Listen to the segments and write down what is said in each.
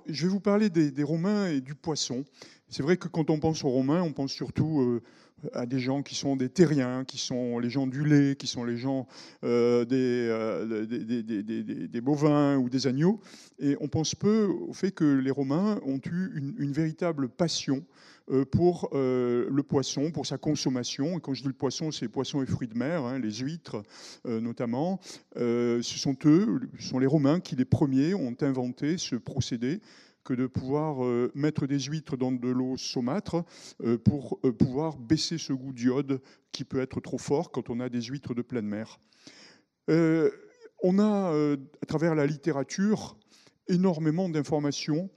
je vais vous parler des Romains et du poisson. C'est vrai que quand on pense aux Romains, on pense surtout à des gens qui sont des terriens, qui sont les gens du lait, qui sont les gens des bovins ou des agneaux. Et on pense peu au fait que les Romains ont eu une véritable passion pour le poisson, pour sa consommation. Et quand je dis le poisson, c'est poissons et fruits de mer, hein, les huîtres notamment. Ce sont les Romains qui, les premiers, ont inventé ce procédé que de pouvoir mettre des huîtres dans de l'eau saumâtre pour pouvoir baisser ce goût d'iode qui peut être trop fort quand on a des huîtres de pleine mer. Euh, on a, à travers la littérature, énormément d'informations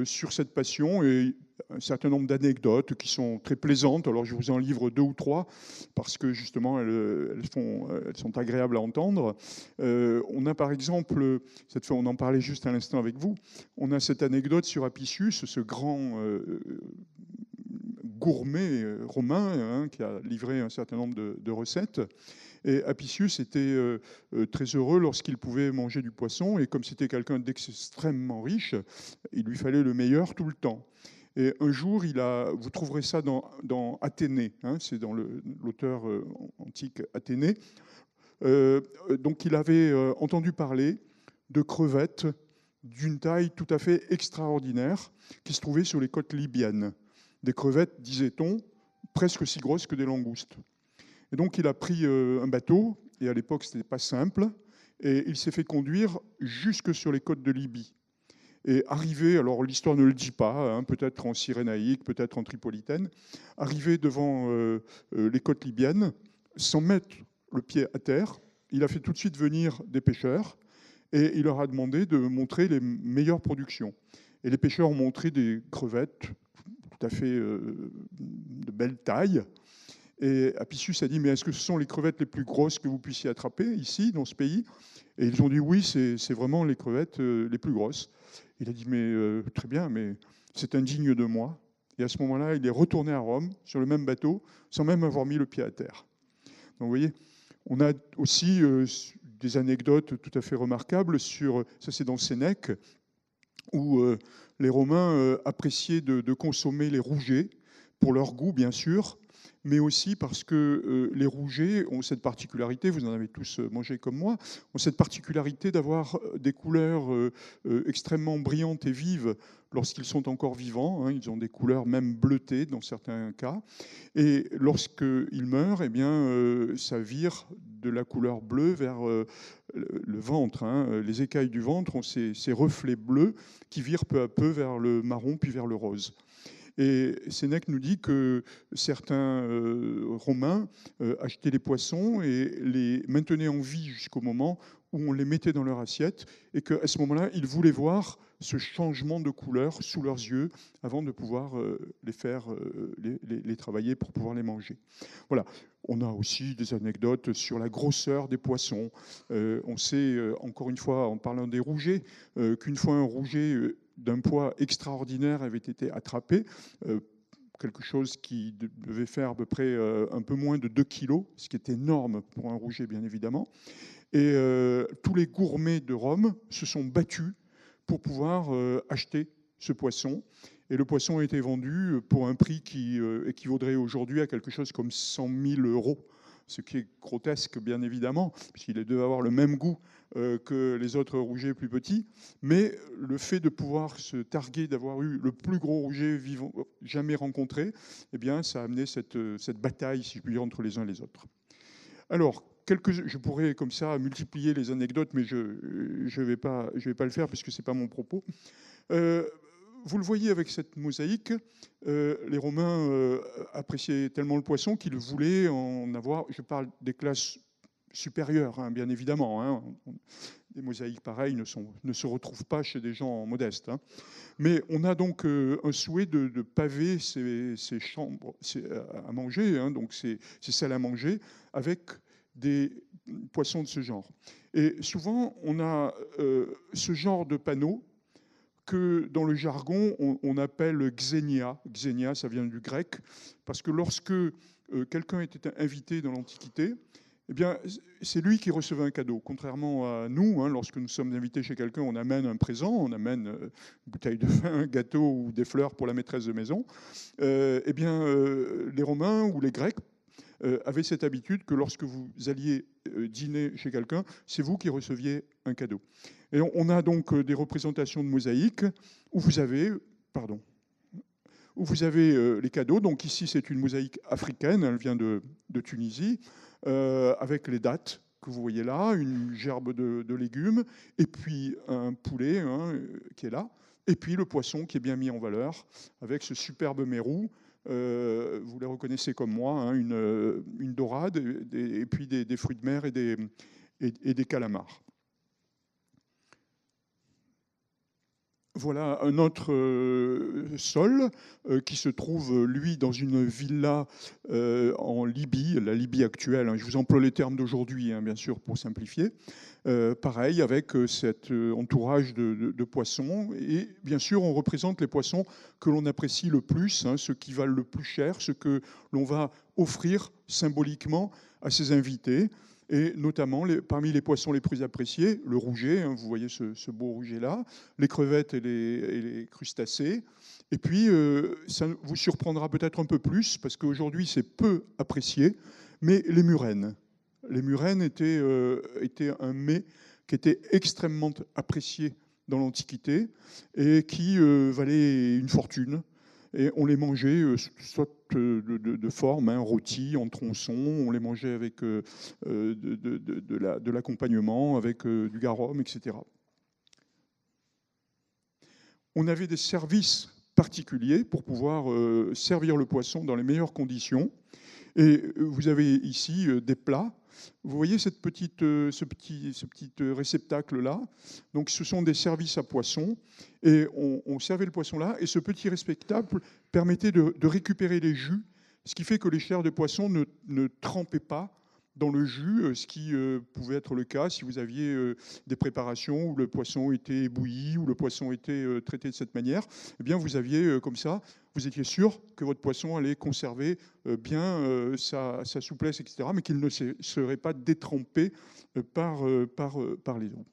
sur cette passion et un certain nombre d'anecdotes qui sont très plaisantes. Alors je vous en livre 2 ou 3 parce que justement elles sont agréables à entendre. On a par exemple, cette fois on en parlait juste à l'instant avec vous, on a cette anecdote sur Apicius, ce grand gourmet romain hein, qui a livré un certain nombre de recettes. Et Apicius était très heureux lorsqu'il pouvait manger du poisson. Et comme c'était quelqu'un d'extrêmement riche, il lui fallait le meilleur tout le temps. Et un jour, vous trouverez ça dans Athénée, hein, c'est dans l'auteur antique Athénée. Donc il avait entendu parler de crevettes d'une taille tout à fait extraordinaire qui se trouvaient sur les côtes libyennes. Des crevettes, disait-on, presque aussi grosses que des langoustes. Et donc il a pris un bateau, et à l'époque ce n'était pas simple, et il s'est fait conduire jusque sur les côtes de Libye. Et arrivé, alors l'histoire ne le dit pas, hein, peut-être en Cyrénaïque, peut-être en Tripolitaine, arrivé devant les côtes libyennes, sans mettre le pied à terre, il a fait tout de suite venir des pêcheurs, et il leur a demandé de montrer les meilleures productions. Et les pêcheurs ont montré des crevettes tout à fait de belle taille. Et Apicius a dit, mais est-ce que ce sont les crevettes les plus grosses que vous puissiez attraper ici, dans ce pays? Et ils ont dit, oui, c'est vraiment les crevettes les plus grosses. Il a dit, mais très bien, mais c'est indigne de moi. Et à ce moment-là, il est retourné à Rome, sur le même bateau, sans même avoir mis le pied à terre. Donc vous voyez, on a aussi des anecdotes tout à fait remarquables sur, ça c'est dans Sénèque, où les Romains appréciaient de consommer les rougets, pour leur goût bien sûr, mais aussi parce que les rougets ont cette particularité, vous en avez tous mangé comme moi, ont cette particularité d'avoir des couleurs extrêmement brillantes et vives lorsqu'ils sont encore vivants. Hein, ils ont des couleurs même bleutées dans certains cas. Et lorsqu'ils meurent, eh bien, ça vire de la couleur bleue vers le ventre. Hein. Les écailles du ventre ont ces reflets bleus qui virent peu à peu vers le marron puis vers le rose. Et Sénèque nous dit que certains Romains achetaient les poissons et les maintenaient en vie jusqu'au moment où on les mettait dans leur assiette et qu'à ce moment-là, ils voulaient voir ce changement de couleur sous leurs yeux avant de pouvoir les faire les travailler pour pouvoir les manger. Voilà. On a aussi des anecdotes sur la grosseur des poissons. On sait, encore une fois, en parlant des rougets, qu'une fois un rouget d'un poids extraordinaire avait été attrapé, quelque chose qui devait faire à peu près un peu moins de 2 kilos, ce qui est énorme pour un rouget, bien évidemment. Et tous les gourmets de Rome se sont battus pour pouvoir acheter ce poisson. Et le poisson a été vendu pour un prix qui équivaudrait aujourd'hui à quelque chose comme 100 000 euros, ce qui est grotesque, bien évidemment, puisqu'il devait avoir le même goût que les autres rougets plus petits. Mais le fait de pouvoir se targuer d'avoir eu le plus gros rouget vivant, jamais rencontré, eh bien, ça a amené cette bataille, si je puis dire, entre les uns et les autres. Alors, je pourrais comme ça multiplier les anecdotes, mais je ne vais pas le faire parce que ce n'est pas mon propos. Vous le voyez avec cette mosaïque, les Romains appréciaient tellement le poisson qu'ils voulaient en avoir, je parle des classes supérieures, hein, bien évidemment. Hein. Des mosaïques pareilles ne se retrouvent pas chez des gens modestes. Hein. Mais on a donc un souhait de paver ces chambres à manger, hein, donc ces salles à manger, avec des poissons de ce genre. Et souvent, on a ce genre de panneaux que dans le jargon, on appelle xénia. Xénia, ça vient du grec, parce que lorsque quelqu'un était invité dans l'Antiquité, eh bien, c'est lui qui recevait un cadeau. Contrairement à nous, hein, lorsque nous sommes invités chez quelqu'un, on amène un présent, on amène une bouteille de vin, un gâteau ou des fleurs pour la maîtresse de maison. Eh bien, les Romains ou les Grecs avaient cette habitude que lorsque vous alliez dîner chez quelqu'un, c'est vous qui receviez un cadeau. Et on a donc des représentations de mosaïques où vous avez, pardon, où vous avez les cadeaux. Donc ici, c'est une mosaïque africaine, elle vient de Tunisie, avec les dates que vous voyez là, une gerbe de légumes, et puis un poulet hein, qui est là, et puis le poisson qui est bien mis en valeur, avec ce superbe mérou. Vous les reconnaissez comme moi, hein, une dorade, et puis des fruits de mer et des calamars. Voilà un autre sol qui se trouve, lui, dans une villa en Libye, la Libye actuelle. Hein. Je vous emploie les termes d'aujourd'hui, hein, bien sûr, pour simplifier. Pareil, avec cet entourage de poissons. Et bien sûr, on représente les poissons que l'on apprécie le plus, hein, ceux qui valent le plus cher, ceux que l'on va offrir symboliquement à ses invités. Et notamment, parmi les poissons les plus appréciés, le rouget, hein, vous voyez ce beau rouget-là, les crevettes et les crustacés. Et puis, ça vous surprendra peut-être un peu plus, parce qu'aujourd'hui, c'est peu apprécié, mais les murènes. Les murènes étaient un mets qui était extrêmement apprécié dans l'Antiquité et qui valait une fortune. Et on les mangeait soit de forme, hein, rôtis, en tronçons, on les mangeait avec de l'accompagnement, avec du garum, etc. On avait des services particuliers pour pouvoir servir le poisson dans les meilleures conditions. Et vous avez ici des plats. Vous voyez ce petit réceptacle-là. Donc, ce sont des services à poisson. Et on servait le poisson là. Et ce petit réceptacle permettait de récupérer les jus, ce qui fait que les chairs de poisson ne trempaient pas dans le jus, ce qui pouvait être le cas si vous aviez des préparations où le poisson était bouilli, où le poisson était traité de cette manière. Eh bien, vous aviez comme ça, vous étiez sûr que votre poisson allait conserver bien sa souplesse, etc., mais qu'il ne serait pas détrempé par les eaux.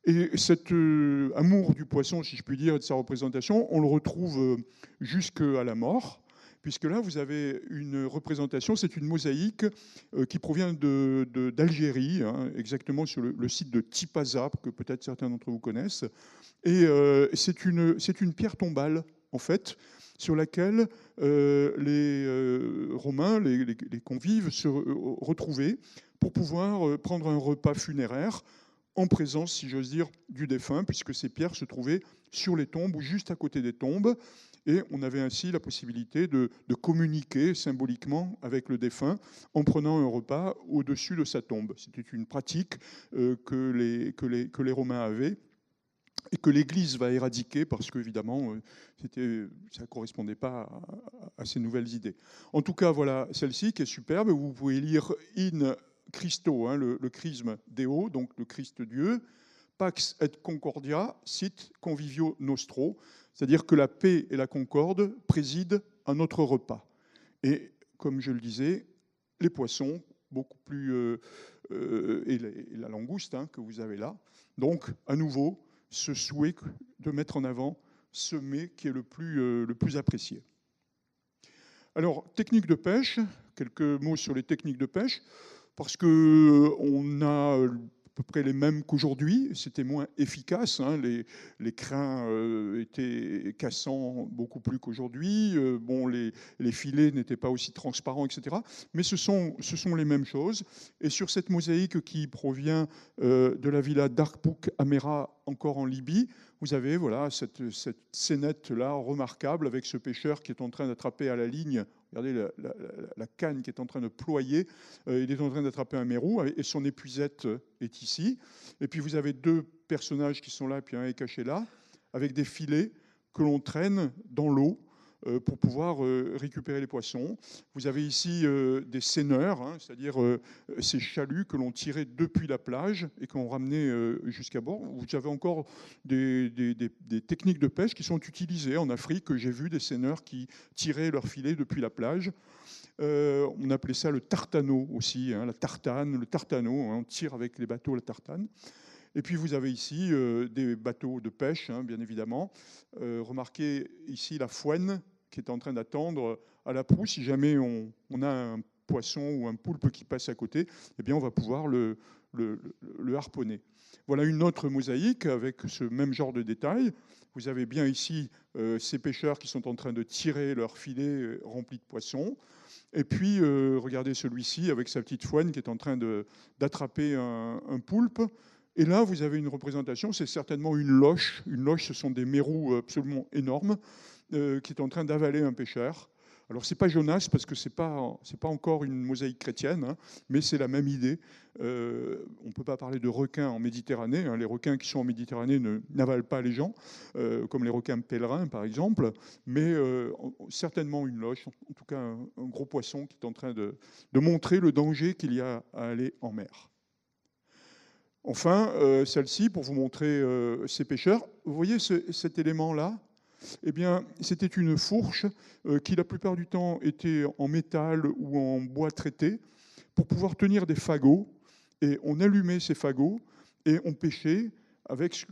Et cet amour du poisson, si je puis dire, et de sa représentation, on le retrouve jusqu'à la mort, puisque là, vous avez une représentation, c'est une mosaïque qui provient d'Algérie, hein, exactement sur le site de Tipaza, que peut-être certains d'entre vous connaissent. Et c'est une pierre tombale, en fait, sur laquelle les Romains, les convives, se retrouvaient pour pouvoir prendre un repas funéraire en présence, si j'ose dire, du défunt, puisque ces pierres se trouvaient sur les tombes ou juste à côté des tombes. Et on avait ainsi la possibilité de communiquer symboliquement avec le défunt en prenant un repas au-dessus de sa tombe. C'était une pratique que les Romains avaient et que l'Église va éradiquer parce qu'évidemment, ça ne correspondait pas à ces nouvelles idées. En tout cas, voilà celle-ci qui est superbe. Vous pouvez lire In Christo, hein, le chrisme Deo, donc le Christ Dieu, Pax et Concordia, sit convivio nostro, c'est-à-dire que la paix et la concorde président à notre repas. Et comme je le disais, les poissons, beaucoup plus, et la langouste hein, que vous avez là. Donc, à nouveau, ce souhait de mettre en avant ce mets qui est le plus apprécié. Alors, technique de pêche, quelques mots sur les techniques de pêche, parce qu'on a à peu près les mêmes qu'aujourd'hui, c'était moins efficace, hein, les crins étaient cassants beaucoup plus qu'aujourd'hui, bon, les filets n'étaient pas aussi transparents, etc. Mais ce sont les mêmes choses. Et sur cette mosaïque qui provient de la villa d'Arkbouk Amera, encore en Libye, vous avez voilà, cette scénette-là remarquable avec ce pêcheur qui est en train d'attraper à la ligne. Regardez la canne qui est en train de ployer. Il est en train d'attraper un mérou et son épuisette est ici. Et puis vous avez deux personnages qui sont là, puis un est caché là, avec des filets que l'on traîne dans l'eau pour pouvoir récupérer les poissons. Vous avez ici des seineurs, hein, c'est-à-dire ces chaluts que l'on tirait depuis la plage et qu'on ramenait jusqu'à bord. Vous avez encore des techniques de pêche qui sont utilisées en Afrique. J'ai vu des seineurs qui tiraient leurs filets depuis la plage. On appelait ça le tartano aussi, hein, la tartane, le tartano, hein, on tire avec les bateaux la tartane. Et puis vous avez ici des bateaux de pêche, hein, bien évidemment. Remarquez ici la fouenne qui est en train d'attendre à la proue. Si jamais on a un poisson ou un poulpe qui passe à côté, eh bien on va pouvoir le harponner. Voilà une autre mosaïque avec ce même genre de détails. Vous avez bien ici ces pêcheurs qui sont en train de tirer leur filet rempli de poissons. Et puis, regardez celui-ci avec sa petite fouenne qui est en train d'attraper un poulpe. Et là, vous avez une représentation, c'est certainement une loche. Une loche, ce sont des mérous absolument énormes qui est en train d'avaler un pêcheur. Alors, ce n'est pas Jonas, parce que ce n'est pas encore une mosaïque chrétienne, hein, mais c'est la même idée. On ne peut pas parler de requins en Méditerranée. Hein. Les requins qui sont en Méditerranée n'avalent pas les gens, comme les requins pèlerins, par exemple, mais certainement une loche, en tout cas un gros poisson qui est en train de montrer le danger qu'il y a à aller en mer. Enfin, celle-ci, pour vous montrer ces pêcheurs, vous voyez cet élément-là ? Eh bien, c'était une fourche qui, la plupart du temps, était en métal ou en bois traité pour pouvoir tenir des fagots. Et on allumait ces fagots et on pêchait avec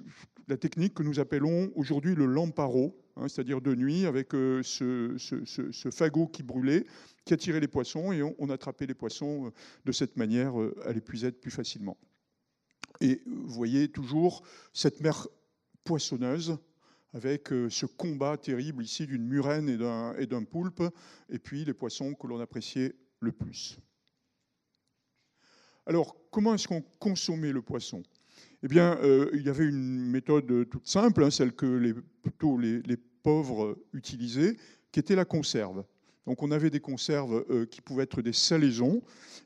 la technique que nous appelons aujourd'hui le lamparo, hein, c'est-à-dire de nuit, avec ce fagot qui brûlait, qui attirait les poissons, et on attrapait les poissons de cette manière à l'épuisette plus facilement. Et vous voyez toujours cette mer poissonneuse avec ce combat terrible ici d'une murène et d'un poulpe, et puis les poissons que l'on appréciait le plus. Alors, comment est-ce qu'on consommait le poisson ? Eh bien, il y avait une méthode toute simple, hein, celle que plutôt les pauvres utilisaient, qui était la conserve. Donc on avait des conserves qui pouvaient être des salaisons,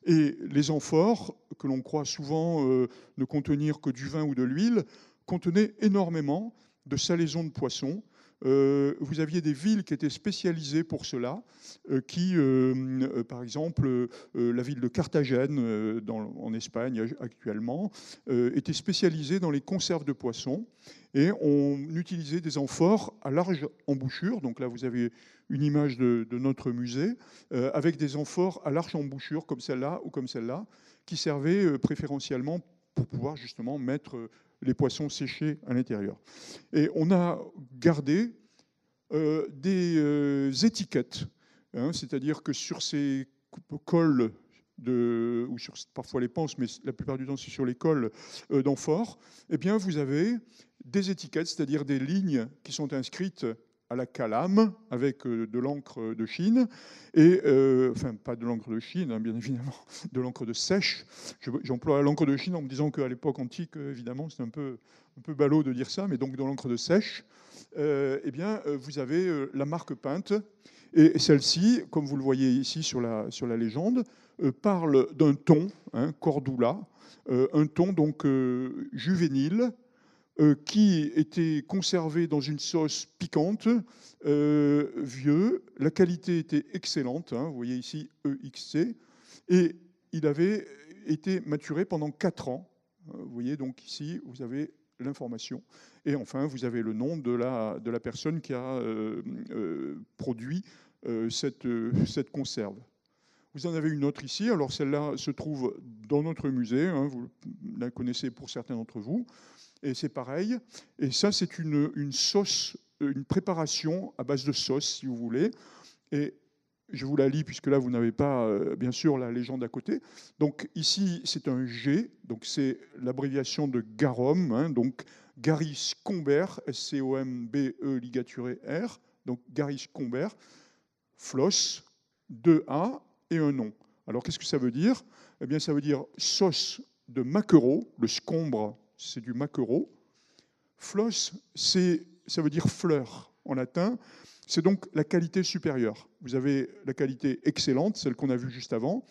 et les amphores, que l'on croit souvent ne contenir que du vin ou de l'huile, contenaient énormément de salaisons de poissons. Vous aviez des villes qui étaient spécialisées pour cela, par exemple, la ville de Carthagène, en Espagne actuellement, était spécialisée dans les conserves de poissons, et on utilisait des amphores à large embouchure. Donc là, vous avez une image de notre musée, avec des amphores à large embouchure, comme celle-là ou comme celle-là, qui servaient préférentiellement pour pouvoir justement mettre les poissons séchés à l'intérieur. Et on a gardé des étiquettes, hein, c'est-à-dire que sur ces cols, ou sur parfois les panses, mais la plupart du temps c'est sur les cols d'amphores, eh bien vous avez des étiquettes, c'est-à-dire des lignes qui sont inscrites à la calame avec de l'encre de Chine, et enfin pas de l'encre de Chine, hein, bien évidemment, de l'encre de sèche. J'emploie l'encre de Chine en me disant qu'à l'époque antique, évidemment, c'est un peu ballot de dire ça, mais donc de l'encre de sèche, eh bien vous avez la marque peinte, et celle-ci, comme vous le voyez ici sur la légende, parle d'un thon, hein, cordula, un thon donc juvénile, qui était conservé dans une sauce piquante, vieux. La qualité était excellente, hein, vous voyez ici EXC, et il avait été maturé pendant 4 ans. Vous voyez donc ici, vous avez l'information. Et enfin, vous avez le nom de la personne qui a produit cette conserve. Vous en avez une autre ici. Alors celle-là se trouve dans notre musée, hein, vous la connaissez pour certains d'entre vous. Et c'est pareil. Et ça, c'est une sauce, une préparation à base de sauce, si vous voulez. Et je vous la lis, puisque là, vous n'avez pas, bien sûr, la légende à côté. Donc ici, c'est un G. Donc c'est l'abréviation de garum. Hein, donc Garis Combert, S-C-O-M-B-E ligaturé R. Donc Garis Combert, floss, 2 A et un nom. Alors qu'est-ce que ça veut dire ? Eh bien, ça veut dire sauce de maquereau, le scombre, c'est du maquereau. Floss, ça veut dire fleur en latin. C'est donc la qualité supérieure. Vous avez la qualité excellente, celle qu'on a vue juste avant.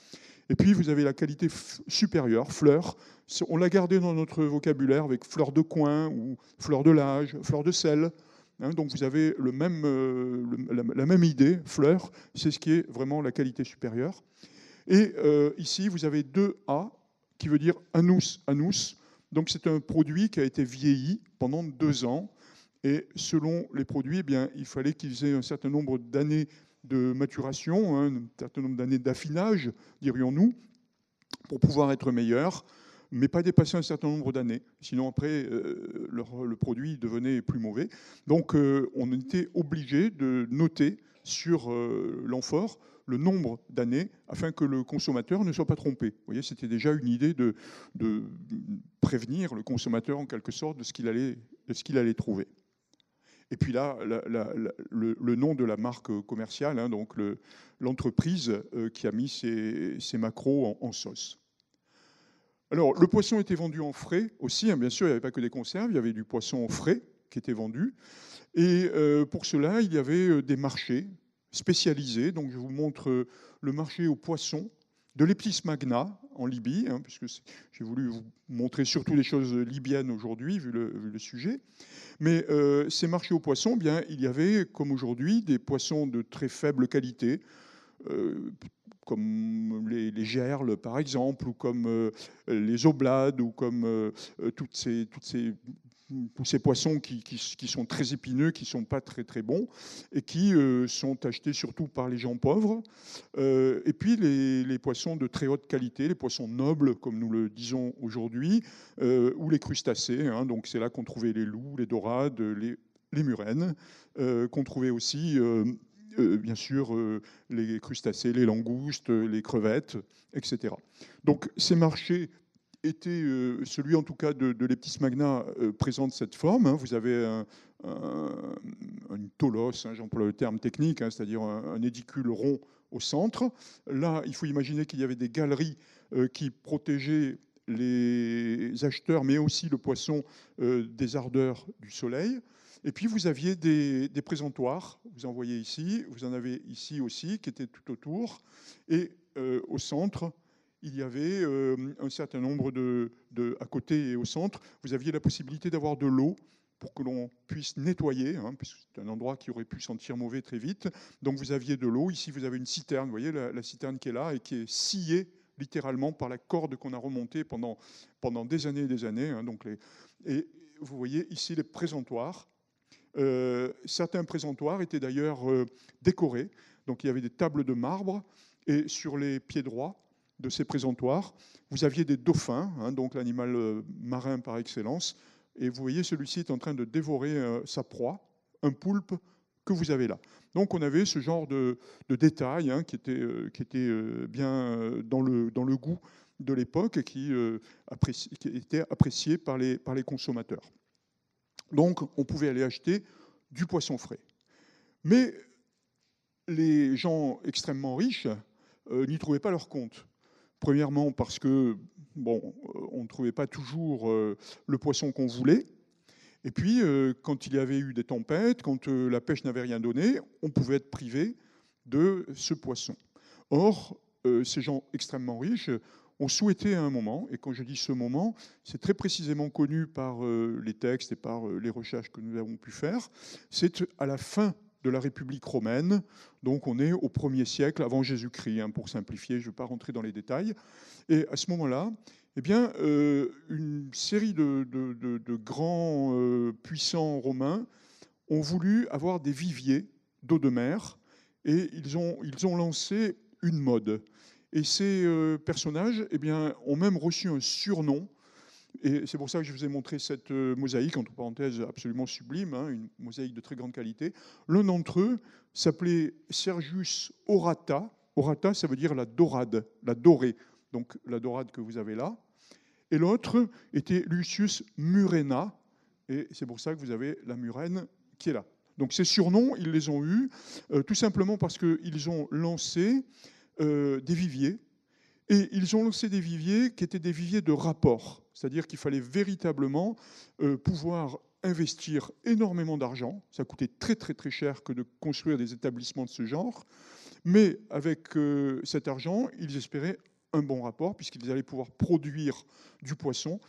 Et puis, vous avez la qualité supérieure, fleur. On l'a gardé dans notre vocabulaire avec fleur de coin ou fleur de l'âge, fleur de sel. Hein, donc, vous avez la même idée, fleur. C'est ce qui est vraiment la qualité supérieure. Et ici, vous avez 2A, qui veut dire anus, anus. Donc c'est un produit qui a été vieilli pendant 2 ans. Et selon les produits, eh bien, il fallait qu'ils aient un certain nombre d'années de maturation, hein, un certain nombre d'années d'affinage, dirions-nous, pour pouvoir être meilleur, mais pas dépasser un certain nombre d'années. Sinon, après, le produit devenait plus mauvais. Donc, on était obligé de noter sur l'amphore le nombre d'années afin que le consommateur ne soit pas trompé. Vous voyez, c'était déjà une idée de prévenir le consommateur en quelque sorte de ce qu'il allait trouver. Et puis là, le nom de la marque commerciale, hein, donc l'entreprise qui a mis ces maquereaux en sauce. Alors, le poisson était vendu en frais aussi, hein, bien sûr, il n'y avait pas que des conserves, il y avait du poisson frais qui était vendu. Et pour cela, il y avait des marchés spécialisés. Donc, je vous montre le marché aux poissons de l'Eptis Magna en Libye, hein, puisque j'ai voulu vous montrer surtout des choses libyennes aujourd'hui, vu le sujet. Mais ces marchés aux poissons, eh bien, il y avait, comme aujourd'hui, des poissons de très faible qualité, comme les gerles, par exemple, ou comme les oblades, ou comme tous ces poissons qui sont très épineux, qui ne sont pas très, très bons, et qui sont achetés surtout par les gens pauvres. Et puis les poissons de très haute qualité, les poissons nobles, comme nous le disons aujourd'hui, ou les crustacés. Hein, donc c'est là qu'on trouvait les loups, les dorades, les murènes, qu'on trouvait aussi... bien sûr, les crustacés, les langoustes, les crevettes, etc. Donc ces marchés étaient, celui en tout cas de l'Eptis Magna présente cette forme. Hein. Vous avez une tolos, hein, j'emploie le terme technique, hein, c'est-à-dire un édicule rond au centre. Là, il faut imaginer qu'il y avait des galeries qui protégeaient les acheteurs, mais aussi le poisson des ardeurs du soleil. Et puis, vous aviez des présentoirs, vous en voyez ici, vous en avez ici aussi, qui étaient tout autour. Et au centre, il y avait un certain nombre à côté et au centre, vous aviez la possibilité d'avoir de l'eau pour que l'on puisse nettoyer, hein, puisque c'est un endroit qui aurait pu sentir mauvais très vite. Donc, vous aviez de l'eau. Ici, vous avez une citerne, vous voyez la citerne qui est là et qui est sciée littéralement par la corde qu'on a remontée pendant des années et des années. Hein, et vous voyez ici les présentoirs. Certains présentoirs étaient d'ailleurs décorés. Donc il y avait des tables de marbre et sur les pieds droits de ces présentoirs, vous aviez des dauphins, hein, donc l'animal marin par excellence. Et vous voyez, celui-ci est en train de dévorer sa proie, un poulpe que vous avez là. Donc on avait ce genre de détails hein, qui était bien dans le goût de l'époque et qui était apprécié par les consommateurs. Donc, on pouvait aller acheter du poisson frais. Mais les gens extrêmement riches n'y trouvaient pas leur compte. Premièrement, parce que, bon, on ne trouvait pas toujours le poisson qu'on voulait. Et puis, quand il y avait eu des tempêtes, quand la pêche n'avait rien donné, on pouvait être privé de ce poisson. Or, ces gens extrêmement riches ont souhaité à un moment, et quand je dis ce moment, c'est très précisément connu par les textes et par les recherches que nous avons pu faire, c'est à la fin de la République romaine, donc on est au 1er siècle avant Jésus-Christ, hein, pour simplifier, je ne vais pas rentrer dans les détails. Et à ce moment-là, eh bien, une série de grands puissants romains ont voulu avoir des viviers d'eau de mer, et ils ont lancé une mode. Et ces personnages eh bien, ont même reçu un surnom. Et c'est pour ça que je vous ai montré cette mosaïque, entre parenthèses, absolument sublime, hein, une mosaïque de très grande qualité. L'un d'entre eux s'appelait Sergius Orata. Orata, ça veut dire la dorade, la dorée. Donc la dorade que vous avez là. Et l'autre était Lucius Murena. Et c'est pour ça que vous avez la murène qui est là. Donc ces surnoms, ils les ont eus tout simplement parce qu'ils ont lancé des viviers, et ils ont lancé des viviers qui étaient des viviers de rapport, c'est-à-dire qu'il fallait véritablement pouvoir investir énormément d'argent. Ça coûtait très très très cher que de construire des établissements de ce genre, mais avec cet argent, ils espéraient un bon rapport puisqu'ils allaient pouvoir produire du poisson.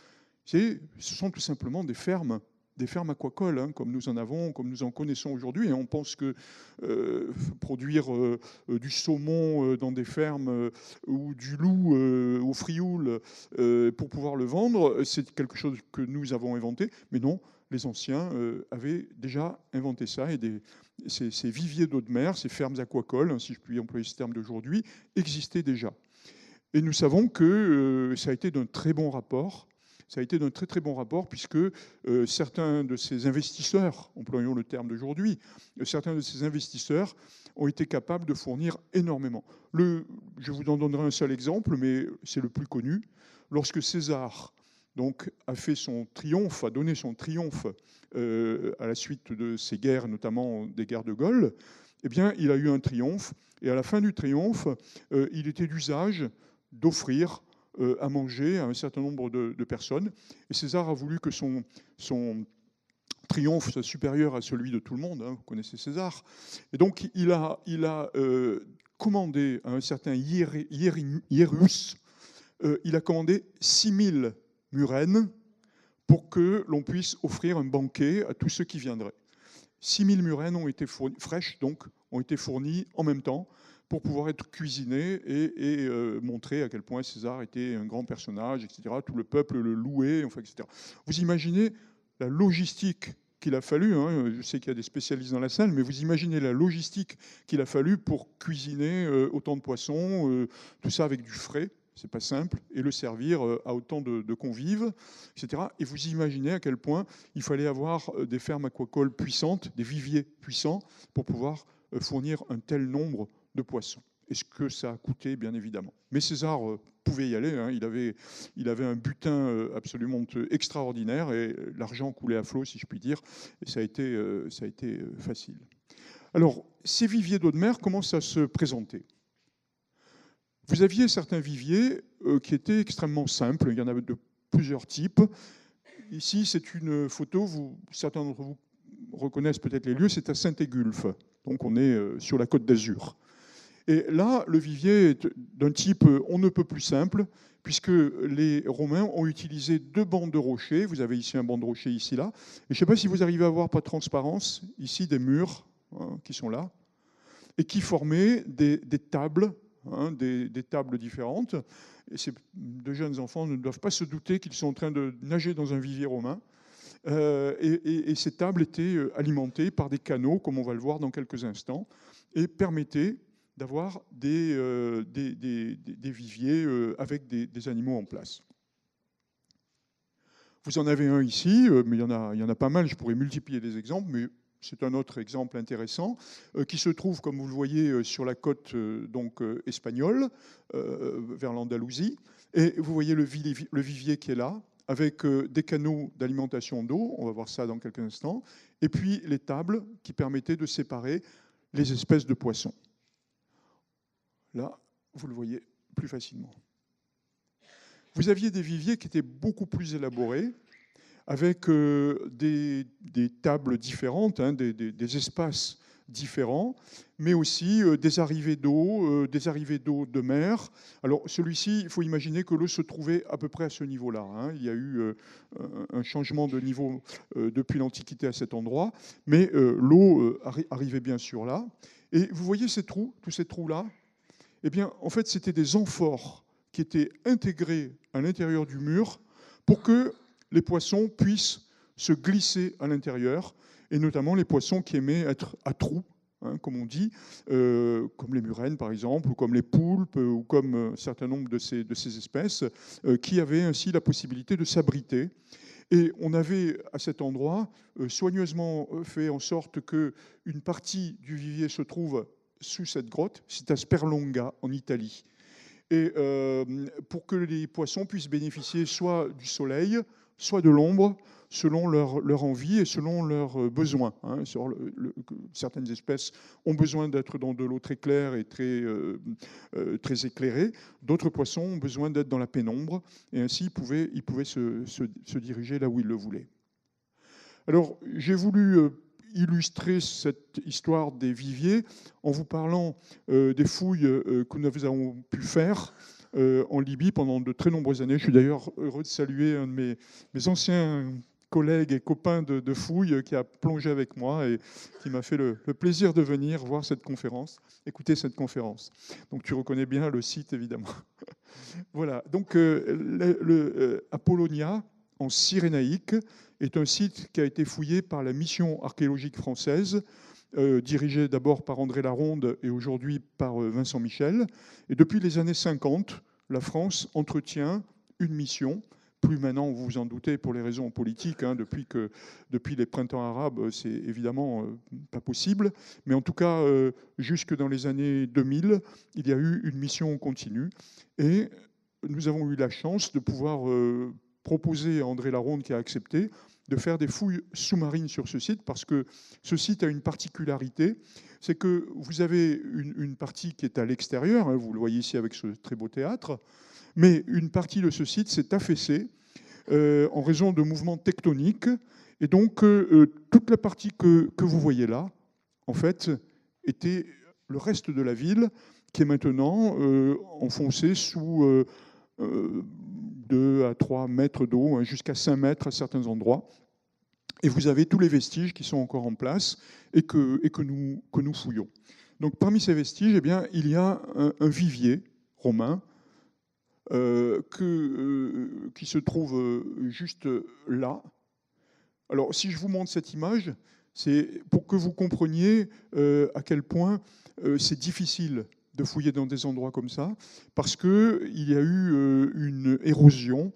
Ce sont tout simplement des fermes aquacoles, hein, comme nous en avons, comme nous en connaissons aujourd'hui. Et on pense que produire du saumon dans des fermes ou du loup au Frioul pour pouvoir le vendre, c'est quelque chose que nous avons inventé. Mais non, les anciens avaient déjà inventé ça, et ces viviers d'eau de mer, ces fermes aquacoles, si je puis employer ce terme d'aujourd'hui, existaient déjà. Et nous savons que ça a été d'un très bon rapport. Ça a été d'un très très bon rapport, puisque certains de ces investisseurs, employons le terme d'aujourd'hui, certains de ces investisseurs ont été capables de fournir énormément. Je vous en donnerai un seul exemple, mais c'est le plus connu. Lorsque César donc, a fait son triomphe, a donné son triomphe à la suite de ces guerres, notamment des guerres de Gaulle, eh bien, il a eu un triomphe. Et à la fin du triomphe, il était d'usage d'offrir à manger à un certain nombre de personnes. Et César a voulu que son triomphe soit supérieur à celui de tout le monde. Vous connaissez César. Et donc, il a commandé à un certain Hiérus, il a commandé 6000 murènes pour que l'on puisse offrir un banquet à tous ceux qui viendraient. 6000 murènes ont été fraîches, donc, ont été fournies en même temps pour pouvoir être cuisinées et montrer à quel point César était un grand personnage, etc. Tout le peuple le louait, enfin, etc. Vous imaginez la logistique qu'il a fallu, je sais qu'il y a des spécialistes dans la salle, mais vous imaginez la logistique qu'il a fallu pour cuisiner autant de poissons, tout ça avec du frais. C'est pas simple, et le servir à autant de convives, etc. Et vous imaginez à quel point il fallait avoir des fermes aquacoles puissantes, des viviers puissants, pour pouvoir fournir un tel nombre de poissons. Et ce que ça a coûté, bien évidemment. Mais César pouvait y aller, il avait un butin absolument extraordinaire, et l'argent coulait à flot, si je puis dire, et ça a été facile. Alors, ces viviers d'eau de mer commencent à se présenter. Vous aviez certains viviers qui étaient extrêmement simples. Il y en avait de plusieurs types. Ici, c'est une photo, certains d'entre vous reconnaissent peut-être les lieux, c'est à Saint-Égulphe. Donc on est sur la côte d'Azur. Et là, le vivier est d'un type on ne peut plus simple, puisque les Romains ont utilisé 2 bancs de rochers. Vous avez ici un banc de rocher, ici, là. Et je ne sais pas si vous arrivez à voir par transparence, ici, des murs qui sont là, et qui formaient des tables, des tables différentes. Et ces 2 jeunes enfants ne doivent pas se douter qu'ils sont en train de nager dans un vivier romain. Et ces tables étaient alimentées par des canaux, comme on va le voir dans quelques instants, et permettaient d'avoir des viviers avec des animaux en place. Vous en avez un ici, mais il y en a pas mal, je pourrais multiplier les exemples, mais c'est un autre exemple intéressant, qui se trouve, comme vous le voyez, sur la côte espagnole, vers l'Andalousie. Et vous voyez le vivier qui est là, avec des canaux d'alimentation d'eau, on va voir ça dans quelques instants, et puis les tables qui permettaient de séparer les espèces de poissons. Là, vous le voyez plus facilement. Vous aviez des viviers qui étaient beaucoup plus élaborés, avec des tables différentes, des espaces différents, mais aussi des arrivées d'eau de mer. Alors celui-ci, il faut imaginer que l'eau se trouvait à peu près à ce niveau-là. Il y a eu un changement de niveau depuis l'Antiquité à cet endroit, mais l'eau arrivait bien sûr là. Et vous voyez ces trous, tous ces trous-là? Eh bien, en fait, c'était des amphores qui étaient intégrés à l'intérieur du mur pour que les poissons puissent se glisser à l'intérieur, et notamment les poissons qui aimaient être à trous, comme on dit, comme les murènes par exemple, ou comme les poulpes, ou comme un certain nombre de ces espèces, qui avaient ainsi la possibilité de s'abriter. Et on avait à cet endroit soigneusement fait en sorte qu'une partie du vivier se trouve sous cette grotte, c'est à Sperlonga en Italie. Et pour que les poissons puissent bénéficier soit du soleil, soit de l'ombre, selon leur envie et selon leurs besoins. Certaines espèces ont besoin d'être dans de l'eau très claire et très éclairée. D'autres poissons ont besoin d'être dans la pénombre. Et ainsi, ils pouvaient se diriger là où ils le voulaient. Alors, j'ai voulu illustrer cette histoire des viviers en vous parlant des fouilles que nous avons pu faire en Libye pendant de très nombreuses années. Je suis d'ailleurs heureux de saluer un de mes anciens collègues et copains de fouilles qui a plongé avec moi et qui m'a fait le plaisir de venir voir cette conférence, écouter cette conférence. Donc tu reconnais bien le site, évidemment. Voilà, donc Apollonia, en Cyrénaïque, est un site qui a été fouillé par la mission archéologique française, dirigée d'abord par André Laronde et aujourd'hui par Vincent Michel. Et depuis les années 50, la France entretient une mission. Plus maintenant, vous vous en doutez, pour les raisons politiques, hein, depuis les printemps arabes, c'est évidemment pas possible. Mais en tout cas, jusque dans les années 2000, il y a eu une mission continue. Et nous avons eu la chance de pouvoir proposer à André Laronde, qui a accepté, de faire des fouilles sous-marines sur ce site, parce que ce site a une particularité, c'est que vous avez une partie qui est à l'extérieur, hein, vous le voyez ici avec ce très beau théâtre, mais une partie de ce site s'est affaissée en raison de mouvements tectoniques. Et donc, toute la partie que vous voyez là, en fait, était le reste de la ville qui est maintenant enfoncé sous 2 à 3 mètres d'eau, hein, jusqu'à 5 mètres à certains endroits. Et vous avez tous les vestiges qui sont encore en place et que nous fouillons. Donc, parmi ces vestiges, eh bien, il y a un vivier romain qui se trouve juste là. Alors, si je vous montre cette image, c'est pour que vous compreniez à quel point c'est difficile de fouiller dans des endroits comme ça, parce qu'il y a eu une érosion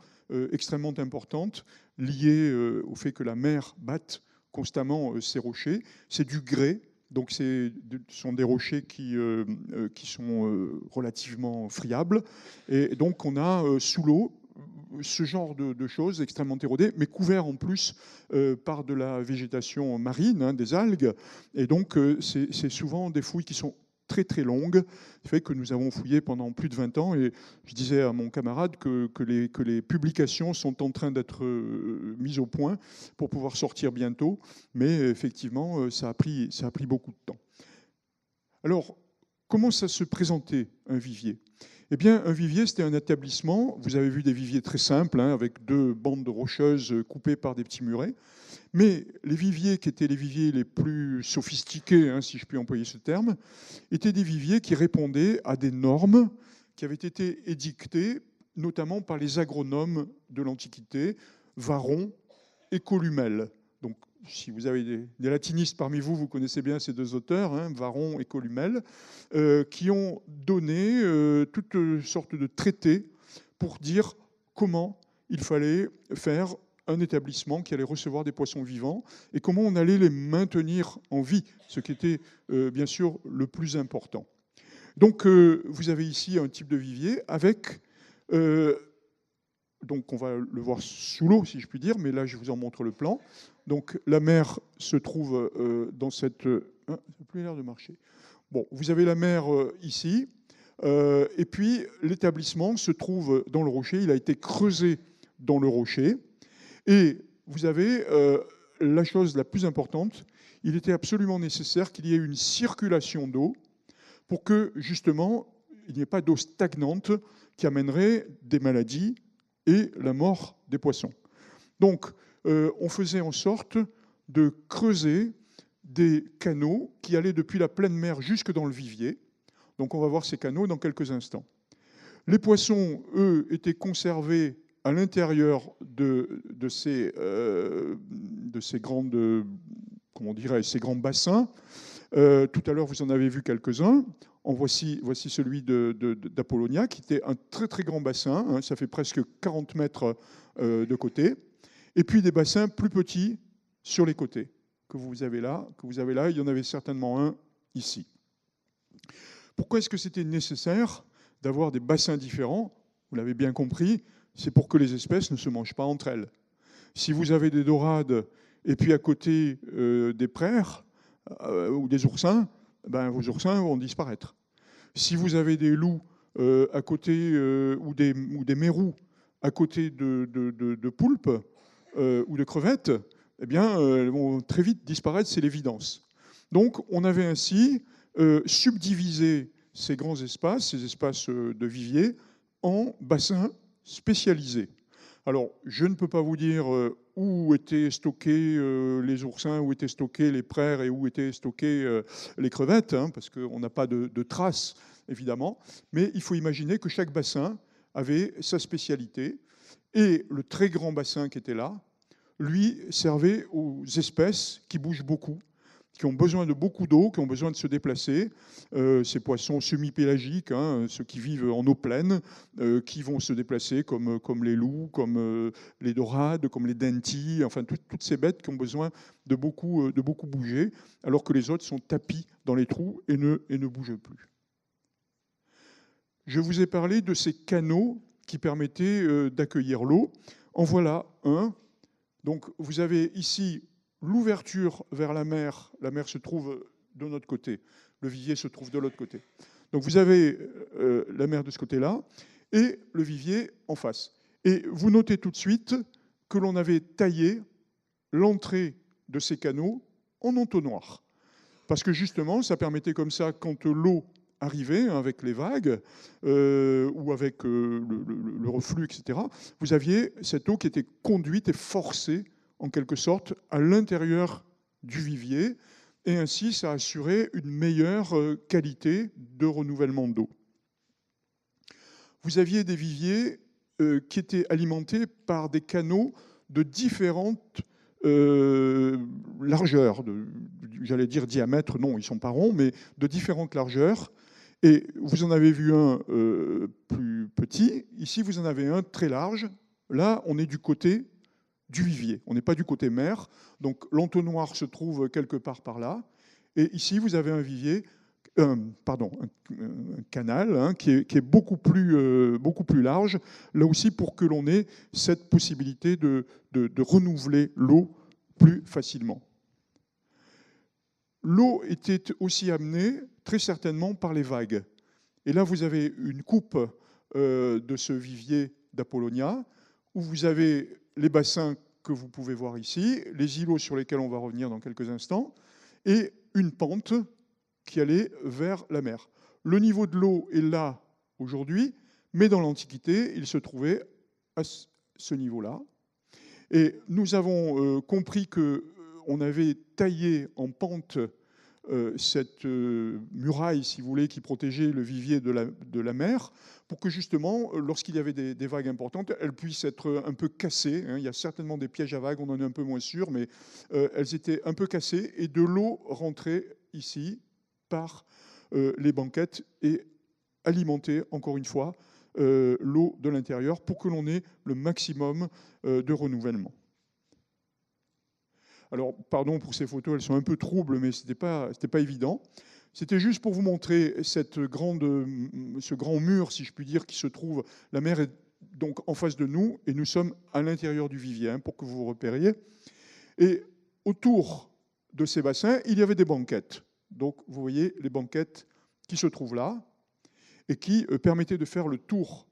extrêmement importante liée au fait que la mer batte constamment ces rochers. C'est du grès. Donc, ce sont des rochers qui sont relativement friables. Et donc, on a sous l'eau ce genre de choses extrêmement érodées, mais couverts en plus par de la végétation marine, hein, des algues. Et donc, c'est souvent des fouilles qui sont très très longues, fait que nous avons fouillé pendant plus de 20 ans. Et je disais à mon camarade que les publications sont en train d'être mises au point pour pouvoir sortir bientôt. Mais effectivement, ça a pris beaucoup de temps. Alors, comment ça se présentait, un vivier ? Eh bien, un vivier, c'était un établissement. Vous avez vu des viviers très simples, hein, avec 2 bandes rocheuses coupées par des petits murets. Mais les viviers qui étaient les viviers les plus sophistiqués, hein, si je puis employer ce terme, étaient des viviers qui répondaient à des normes qui avaient été édictées, notamment par les agronomes de l'Antiquité, Varron et Columelle. Donc, si vous avez des latinistes parmi vous, vous connaissez bien ces 2 auteurs, hein, Varron et Columelle, qui ont donné toutes sortes de traités pour dire comment il fallait faire un établissement qui allait recevoir des poissons vivants et comment on allait les maintenir en vie, ce qui était bien sûr le plus important. Donc, vous avez ici un type de vivier avec... donc, on va le voir sous l'eau, si je puis dire, mais là, je vous en montre le plan. Donc, la mer se trouve dans cette... ça n'a plus l'air de marcher. Bon, vous avez la mer ici, et puis l'établissement se trouve dans le rocher. Il a été creusé dans le rocher. Et vous avez la chose la plus importante, il était absolument nécessaire qu'il y ait une circulation d'eau pour que, justement, il n'y ait pas d'eau stagnante qui amènerait des maladies et la mort des poissons. Donc, on faisait en sorte de creuser des canaux qui allaient depuis la pleine mer jusque dans le vivier. Donc, on va voir ces canaux dans quelques instants. Les poissons, eux, étaient conservés à l'intérieur de ces grandes, comment dirais, ces grands bassins. Tout à l'heure, vous en avez vu quelques-uns. Voici celui d'Apollonia, qui était un très très grand bassin. Hein, ça fait presque 40 mètres de côté. Et puis des bassins plus petits sur les côtés que vous avez là. Il y en avait certainement un ici. Pourquoi est-ce que c'était nécessaire d'avoir des bassins différents? Vous l'avez bien compris, c'est pour que les espèces ne se mangent pas entre elles. Si vous avez des dorades et puis à côté des prairies ou des oursins, ben, vos oursins vont disparaître. Si vous avez des loups à côté ou des mérous à côté de poulpes ou de crevettes, eh bien, elles vont très vite disparaître, c'est l'évidence. Donc, on avait ainsi subdivisé ces grands espaces, ces espaces de vivier, en bassins spécialisés. Alors, je ne peux pas vous dire où étaient stockés les oursins, où étaient stockés les prairies et où étaient stockées les crevettes, hein, parce qu'on n'a pas de traces, évidemment. Mais il faut imaginer que chaque bassin avait sa spécialité. Et le très grand bassin qui était là, lui, servait aux espèces qui bougent beaucoup, qui ont besoin de beaucoup d'eau, qui ont besoin de se déplacer. Ces poissons semi-pélagiques, hein, ceux qui vivent en eau pleine, qui vont se déplacer comme les loups, comme les dorades, comme les dentis, enfin toutes ces bêtes qui ont besoin de beaucoup bouger, alors que les autres sont tapis dans les trous et ne bougent plus. Je vous ai parlé de ces canaux qui permettaient d'accueillir l'eau. En voilà un. Donc vous avez ici l'ouverture vers la mer se trouve de notre côté, le vivier se trouve de l'autre côté. Donc vous avez la mer de ce côté-là et le vivier en face. Et vous notez tout de suite que l'on avait taillé l'entrée de ces canaux en entonnoir. Parce que justement, ça permettait comme ça, quand l'eau arrivait avec les vagues ou avec le reflux, etc., vous aviez cette eau qui était conduite et forcée en quelque sorte, à l'intérieur du vivier, et ainsi ça assurait une meilleure qualité de renouvellement d'eau. Vous aviez des viviers qui étaient alimentés par des canaux de différentes largeurs, j'allais dire diamètre, non, ils ne sont pas ronds, mais de différentes largeurs. Et vous en avez vu un plus petit, ici vous en avez un très large, là on est du côté du vivier. On n'est pas du côté mer, donc l'entonnoir se trouve quelque part par là. Et ici, vous avez un vivier, un canal hein, qui est beaucoup plus large, là aussi pour que l'on ait cette possibilité de renouveler l'eau plus facilement. L'eau était aussi amenée très certainement par les vagues. Et là, vous avez une coupe de ce vivier d'Apollonia, où vous avez les bassins que vous pouvez voir ici, les îlots sur lesquels on va revenir dans quelques instants, et une pente qui allait vers la mer. Le niveau de l'eau est là aujourd'hui, mais dans l'Antiquité, il se trouvait à ce niveau-là. Et nous avons compris qu'on avait taillé en pente cette muraille, si vous voulez, qui protégeait le vivier de la mer, pour que justement, lorsqu'il y avait des vagues importantes, elles puissent être un peu cassées. Il y a certainement des pièges à vagues, on en est un peu moins sûr, mais elles étaient un peu cassées, et de l'eau rentrait ici par les banquettes et alimentait, encore une fois, l'eau de l'intérieur pour que l'on ait le maximum de renouvellement. Alors, pardon pour ces photos, elles sont un peu troubles, mais ce n'était pas évident. C'était juste pour vous montrer ce grand mur, si je puis dire, qui se trouve. La mer est donc en face de nous, et nous sommes à l'intérieur du vivier, hein, pour que vous repériez. Et autour de ces bassins, il y avait des banquettes. Donc, vous voyez les banquettes qui se trouvent là, et qui permettaient de faire le tour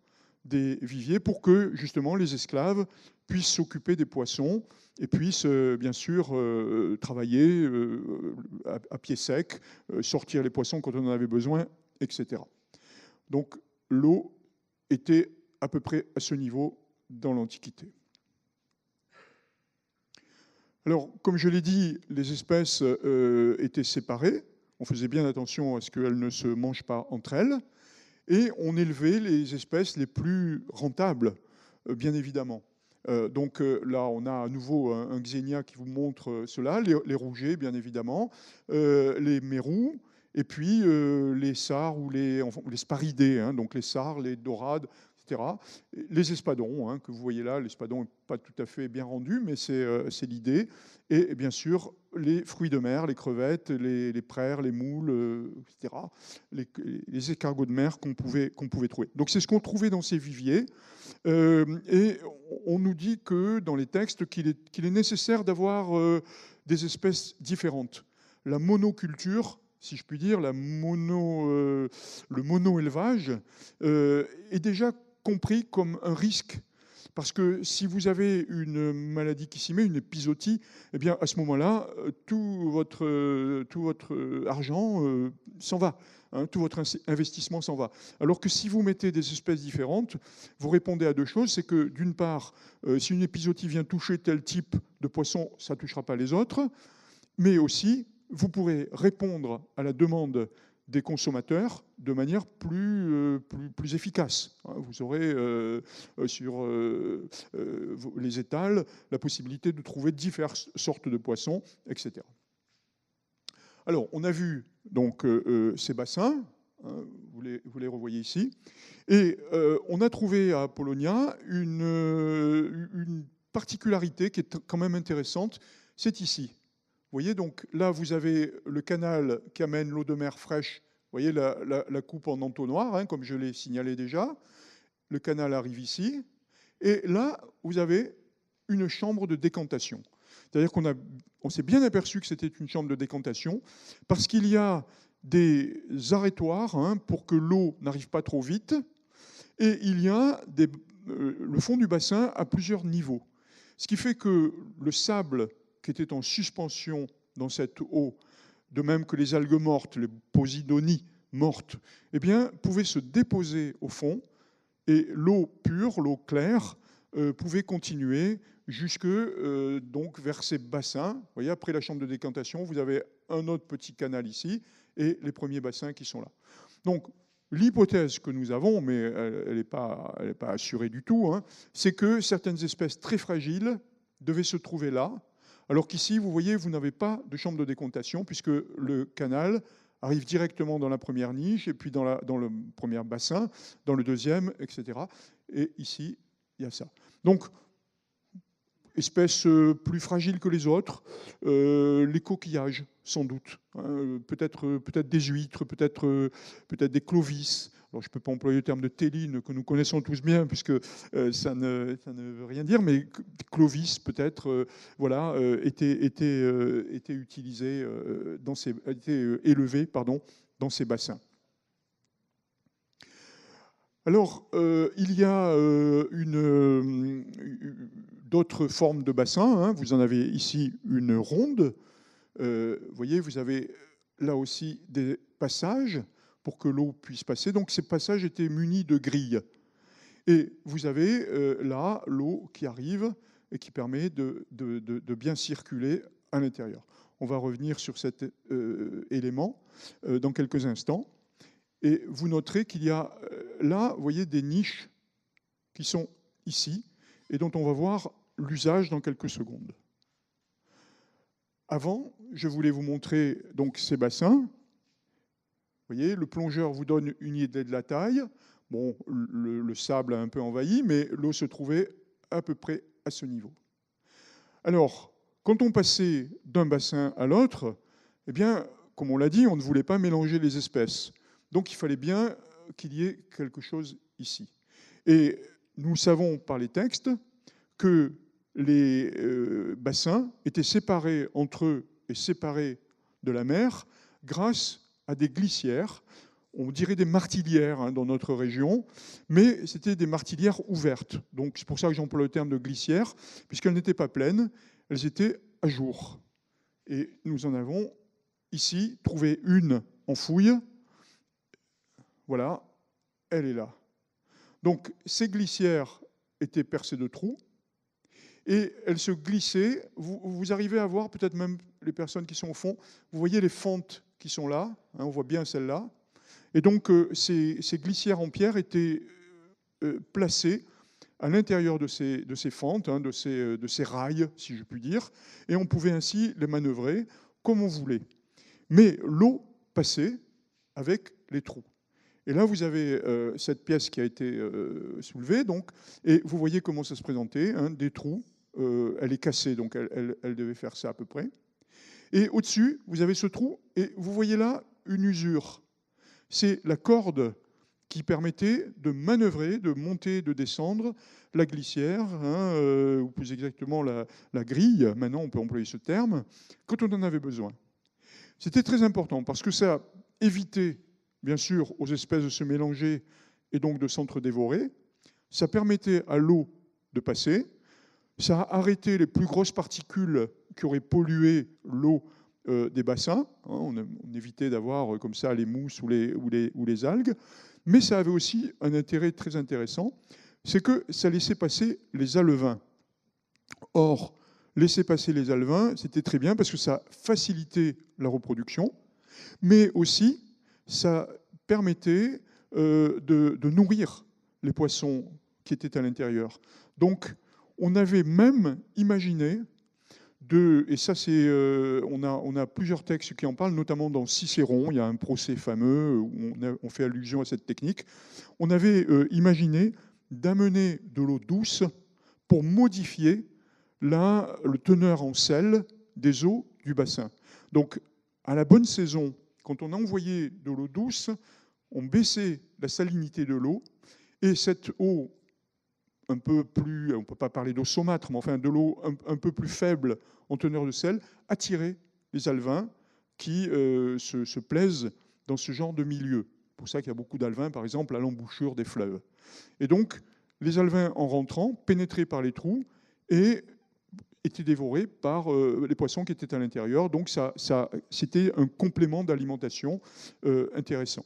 des viviers pour que, justement, les esclaves puissent s'occuper des poissons et puissent, bien sûr, travailler à pied sec, sortir les poissons quand on en avait besoin, etc. Donc, l'eau était à peu près à ce niveau dans l'Antiquité. Alors, comme je l'ai dit, les espèces étaient séparées. On faisait bien attention à ce qu'elles ne se mangent pas entre elles. Et on élevait les espèces les plus rentables, bien évidemment. Donc là, on a à nouveau un Xenia qui vous montre cela, les rougets, bien évidemment, les mérous, et puis les sards ou les sparidés, hein, donc les sards, les dorades, etc. Les espadons, hein, que vous voyez là, l'espadon n'est pas tout à fait bien rendu, mais c'est l'idée. Et bien sûr, les fruits de mer, les crevettes, les praires, les moules, etc. Les escargots de mer qu'on pouvait trouver. Donc c'est ce qu'on trouvait dans ces viviers. Et on nous dit que dans les textes qu'il est nécessaire d'avoir des espèces différentes. La monoculture, si je puis dire, le mono-élevage est déjà compris comme un risque. Parce que si vous avez une maladie qui s'y met, une épizootie, eh bien à ce moment-là, tout votre argent s'en va, hein, tout votre investissement s'en va. Alors que si vous mettez des espèces différentes, vous répondez à deux choses. C'est que d'une part, si une épizootie vient toucher tel type de poisson, ça ne touchera pas les autres. Mais aussi, vous pourrez répondre à la demande des consommateurs de manière plus efficace. Vous aurez sur les étals la possibilité de trouver diverses sortes de poissons, etc. Alors, on a vu donc ces bassins, hein, vous les revoyez ici, et on a trouvé à Polonia une particularité qui est quand même intéressante, c'est ici. Vous voyez, donc là, vous avez le canal qui amène l'eau de mer fraîche. Vous voyez la coupe en entonnoir, hein, comme je l'ai signalé déjà. Le canal arrive ici. Et là, vous avez une chambre de décantation. C'est-à-dire qu'on s'est bien aperçu que c'était une chambre de décantation parce qu'il y a des arrêtoirs, hein, pour que l'eau n'arrive pas trop vite. Et il y a le fond du bassin à plusieurs niveaux. Ce qui fait que le sable qui était en suspension dans cette eau, de même que les algues mortes, les posidonies mortes, eh bien, pouvaient se déposer au fond et l'eau pure, l'eau claire, pouvait continuer jusque donc vers ces bassins. Vous voyez, après la chambre de décantation, vous avez un autre petit canal ici et les premiers bassins qui sont là. Donc, l'hypothèse que nous avons, mais elle n'est pas assurée du tout, hein, c'est que certaines espèces très fragiles devaient se trouver là, alors qu'ici, vous voyez, vous n'avez pas de chambre de décantation puisque le canal arrive directement dans la première niche, et puis dans le premier bassin, dans le deuxième, etc. Et ici, il y a ça. Donc, espèces plus fragiles que les autres, les coquillages, sans doute. Hein, peut-être des huîtres, peut-être des clovis. Alors, je ne peux pas employer le terme de téline que nous connaissons tous bien, puisque ça ne veut rien dire, mais clovis, peut-être, voilà, était utilisé, était élevé, pardon, dans ces bassins. Alors, il y a d'autres formes de bassins. Hein. Vous en avez ici une ronde. Vous voyez, vous avez là aussi des passages pour que l'eau puisse passer. Donc, ces passages étaient munis de grilles. Et vous avez là l'eau qui arrive et qui permet de bien circuler à l'intérieur. On va revenir sur cet élément dans quelques instants. Et vous noterez qu'il y a là, vous voyez, des niches qui sont ici et dont on va voir l'usage dans quelques secondes. Avant, je voulais vous montrer donc ces bassins. Vous voyez, le plongeur vous donne une idée de la taille. Bon, le sable a un peu envahi, mais l'eau se trouvait à peu près à ce niveau. Alors, quand on passait d'un bassin à l'autre, eh bien, comme on l'a dit, on ne voulait pas mélanger les espèces. Donc, il fallait bien qu'il y ait quelque chose ici. Et nous savons par les textes que les bassins étaient séparés entre eux et séparés de la mer grâce à des glissières, on dirait des martilières, hein, dans notre région, mais c'était des martilières ouvertes. Donc c'est pour ça que j'emploie le terme de glissière, puisqu'elles n'étaient pas pleines, elles étaient à jour. Et nous en avons ici trouvé une en fouille. Voilà, elle est là. Donc ces glissières étaient percées de trous, et elles se glissaient. Vous arrivez à voir, peut-être même les personnes qui sont au fond, vous voyez les fentes qui sont là, hein, on voit bien celle-là. Et donc ces glissières en pierre étaient placées à l'intérieur de ces fentes, hein, de ces rails, si je puis dire, et on pouvait ainsi les manœuvrer comme on voulait. Mais l'eau passait avec les trous. Et là, vous avez cette pièce qui a été soulevée, donc, et vous voyez comment ça se présentait, hein, des trous. Elle est cassée, donc elle devait faire ça à peu près. Et au-dessus, vous avez ce trou, et vous voyez là une usure. C'est la corde qui permettait de manœuvrer, de monter, de descendre la glissière, hein, ou plus exactement la grille, maintenant on peut employer ce terme, quand on en avait besoin. C'était très important parce que ça évitait, bien sûr, aux espèces de se mélanger et donc de s'entre-dévorer. Ça permettait à l'eau de passer. Ça a arrêté les plus grosses particules qui auraient pollué l'eau des bassins. On évitait d'avoir comme ça les mousses ou les algues. Mais ça avait aussi un intérêt très intéressant, c'est que ça laissait passer les alevins. Or, laisser passer les alevins, c'était très bien parce que ça facilitait la reproduction, mais aussi ça permettait de nourrir les poissons qui étaient à l'intérieur. Donc, on avait même imaginé et ça c'est, on a plusieurs textes qui en parlent, notamment dans Cicéron, il y a un procès fameux où on fait allusion à cette technique. On avait imaginé d'amener de l'eau douce pour modifier le teneur en sel des eaux du bassin. Donc, à la bonne saison, quand on envoyait de l'eau douce, on baissait la salinité de l'eau, et cette eau un peu plus, on ne peut pas parler d'eau saumâtre, mais enfin de l'eau un peu plus faible en teneur de sel, attirait les alevins qui se plaisent dans ce genre de milieu. C'est pour ça qu'il y a beaucoup d'alevins, par exemple, à l'embouchure des fleuves. Et donc, les alevins, en rentrant, pénétraient par les trous et étaient dévorés par les poissons qui étaient à l'intérieur. Donc, c'était un complément d'alimentation intéressant.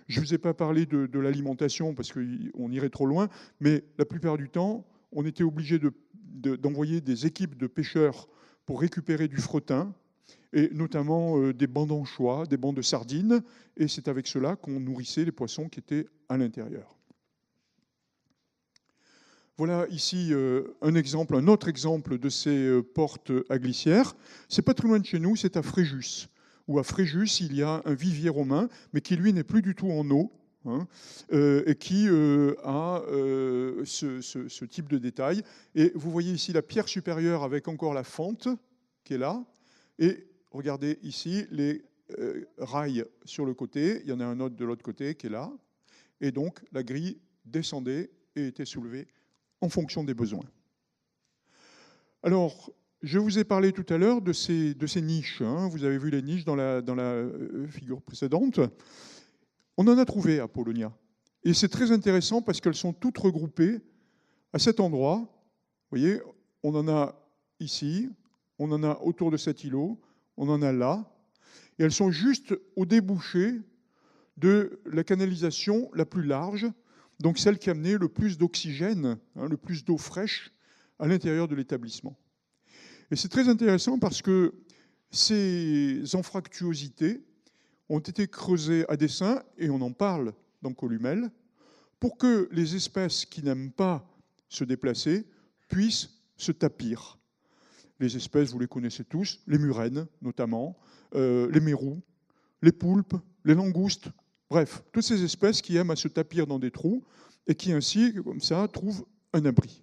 Je ne vous ai pas parlé de l'alimentation parce qu'on irait trop loin, mais la plupart du temps, on était obligé d'envoyer des équipes de pêcheurs pour récupérer du fretin, et notamment des bancs d'anchois, des bancs de sardines, et c'est avec cela qu'on nourrissait les poissons qui étaient à l'intérieur. Voilà ici un autre exemple de ces portes à glissière. C'est pas très loin de chez nous, c'est à Fréjus, où à Fréjus, il y a un vivier romain, mais qui, lui, n'est plus du tout en eau, hein, et qui a ce type de détail. Et vous voyez ici la pierre supérieure avec encore la fente qui est là. Et regardez ici les rails sur le côté. Il y en a un autre de l'autre côté qui est là. Et donc, la grille descendait et était soulevée en fonction des besoins. Alors, je vous ai parlé tout à l'heure de ces niches. Hein. Vous avez vu les niches dans la figure précédente. On en a trouvé à Polonia. Et c'est très intéressant parce qu'elles sont toutes regroupées à cet endroit. Vous voyez, on en a ici, on en a autour de cet îlot, on en a là. Et elles sont juste au débouché de la canalisation la plus large, donc celle qui amenait le plus d'oxygène, hein, le plus d'eau fraîche à l'intérieur de l'établissement. Et c'est très intéressant parce que ces anfractuosités ont été creusées à dessein, et on en parle dans Columelle, pour que les espèces qui n'aiment pas se déplacer puissent se tapir. Les espèces, vous les connaissez tous, les murènes notamment, les mérous, les poulpes, les langoustes, bref, toutes ces espèces qui aiment à se tapir dans des trous et qui ainsi, comme ça, trouvent un abri.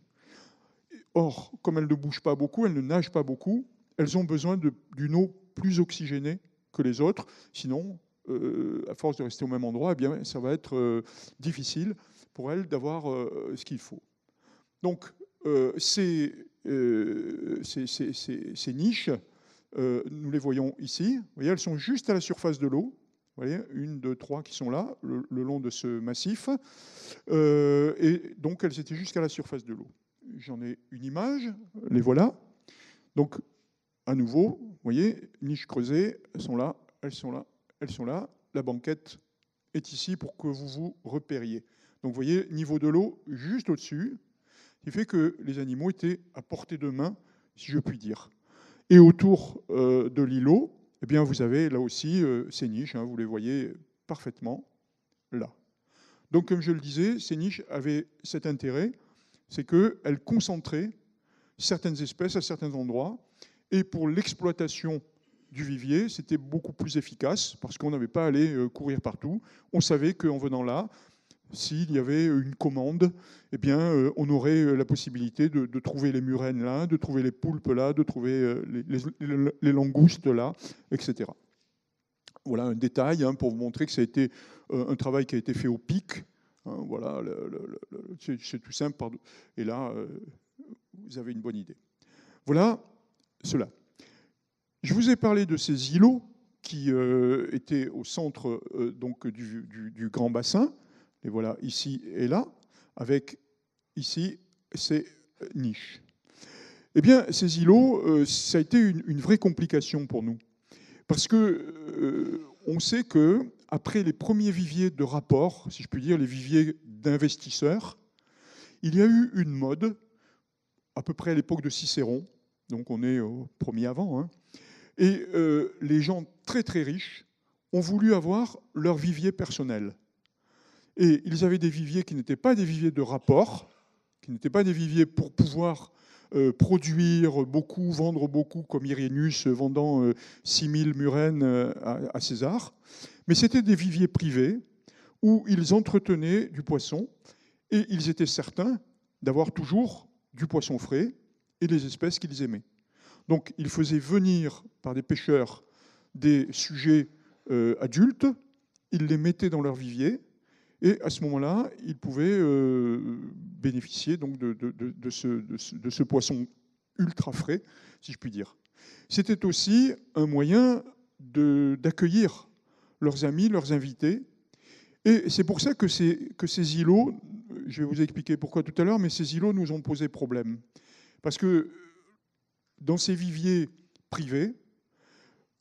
Or, comme elles ne bougent pas beaucoup, elles ne nagent pas beaucoup, elles ont besoin d'une eau plus oxygénée que les autres. Sinon, à force de rester au même endroit, eh bien, ça va être difficile pour elles d'avoir ce qu'il faut. Donc, ces niches, nous les voyons ici. Vous voyez, elles sont juste à la surface de l'eau. Vous voyez, 1, 2, 3 qui sont là, le long de ce massif. Et donc, elles étaient jusqu'à la surface de l'eau. J'en ai une image, les voilà. Donc, à nouveau, vous voyez, niches creusées, elles sont là, elles sont là, elles sont là. La banquette est ici pour que vous vous repériez. Donc, vous voyez, niveau de l'eau juste au-dessus, qui fait que les animaux étaient à portée de main, si je puis dire. Et autour de l'îlot, eh bien, vous avez là aussi ces niches, hein, vous les voyez parfaitement là. Donc, comme je le disais, ces niches avaient cet intérêt, c'est qu'elles concentraient certaines espèces à certains endroits, et pour l'exploitation du vivier, c'était beaucoup plus efficace, parce qu'on n'avait pas à aller courir partout. On savait qu'en venant là, s'il y avait une commande, eh bien, on aurait la possibilité de trouver les murènes là, de trouver les poulpes là, de trouver les langoustes là, etc. Voilà un détail hein, pour vous montrer que ça a été un travail qui a été fait au pic. Hein, voilà, c'est tout simple. Et là, vous avez une bonne idée. Voilà cela. Je vous ai parlé de ces îlots qui étaient au centre donc, du grand bassin. Et voilà, ici et là, avec ici ces niches. Eh bien, ces îlots, ça a été une vraie complication pour nous. Parce que on sait qu'après les premiers viviers de rapport, si je puis dire, les viviers d'investisseurs, il y a eu une mode, à peu près à l'époque de Cicéron, donc on est au premier avant, hein, et les gens très très riches ont voulu avoir leur vivier personnel. Et ils avaient des viviers qui n'étaient pas des viviers de rapport, qui n'étaient pas des viviers pour pouvoir produire beaucoup, vendre beaucoup, comme Irénus vendant 6000 murènes à César, mais c'était des viviers privés où ils entretenaient du poisson et ils étaient certains d'avoir toujours du poisson frais et les espèces qu'ils aimaient. Donc ils faisaient venir par des pêcheurs des sujets adultes, ils les mettaient dans leur vivier, et à ce moment-là, ils pouvaient bénéficier donc de ce poisson ultra frais, si je puis dire. C'était aussi un moyen d'accueillir leurs amis, leurs invités. Et c'est pour ça que ces îlots, je vais vous expliquer pourquoi tout à l'heure, mais ces îlots nous ont posé problème. Parce que dans ces viviers privés,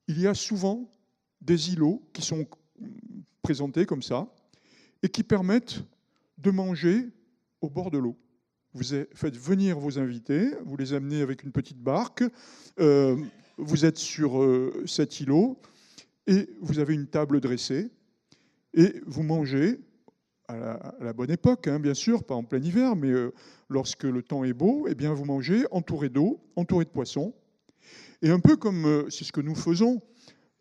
il y a souvent des îlots qui sont présentés comme ça, et qui permettent de manger au bord de l'eau. Vous faites venir vos invités, vous les amenez avec une petite barque, vous êtes sur cet îlot, et vous avez une table dressée, et vous mangez à la bonne époque, hein, bien sûr, pas en plein hiver, mais lorsque le temps est beau, eh bien vous mangez entouré d'eau, entouré de poissons. Et un peu comme c'est ce que nous faisons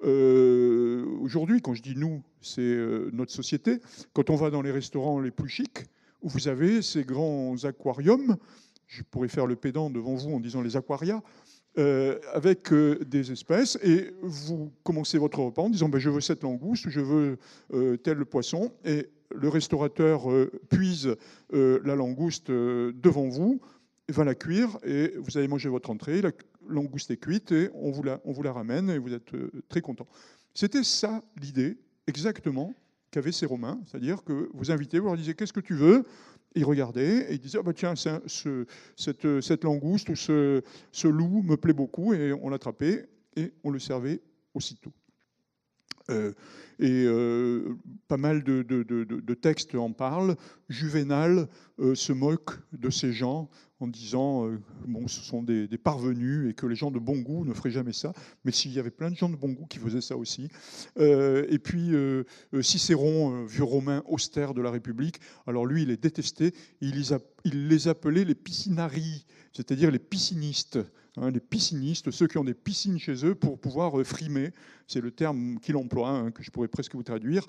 aujourd'hui, quand je dis nous, c'est notre société, quand on va dans les restaurants les plus chics, où vous avez ces grands aquariums, je pourrais faire le pédant devant vous en disant les aquarias, avec des espèces, et vous commencez votre repas en disant ben, je veux cette langouste, je veux tel poisson, et le restaurateur puise la langouste devant vous, va la cuire, et vous allez manger votre entrée, la langouste est cuite, et on vous la ramène, et vous êtes très content. C'était ça l'idée, exactement, qu'avaient ces Romains, c'est-à-dire que vous invitez, vous leur disiez qu'est-ce que tu veux, ils regardaient, et ils disaient ah bah tiens, cette langouste ou ce loup me plaît beaucoup, et on l'attrapait, et on le servait aussitôt. Pas mal de textes en parlent. Juvénal se moque de ces gens en disant bon, ce sont des parvenus et que les gens de bon goût ne feraient jamais ça. Mais s'il y avait plein de gens de bon goût qui faisaient ça aussi. Et puis Cicéron, vieux romain austère de la République, alors lui, il les détestait. Il les appelait les piscinarii, c'est-à-dire les piscinistes. Hein, les piscinistes, ceux qui ont des piscines chez eux pour pouvoir frimer, c'est le terme qu'il emploie, hein, que je pourrais presque vous traduire,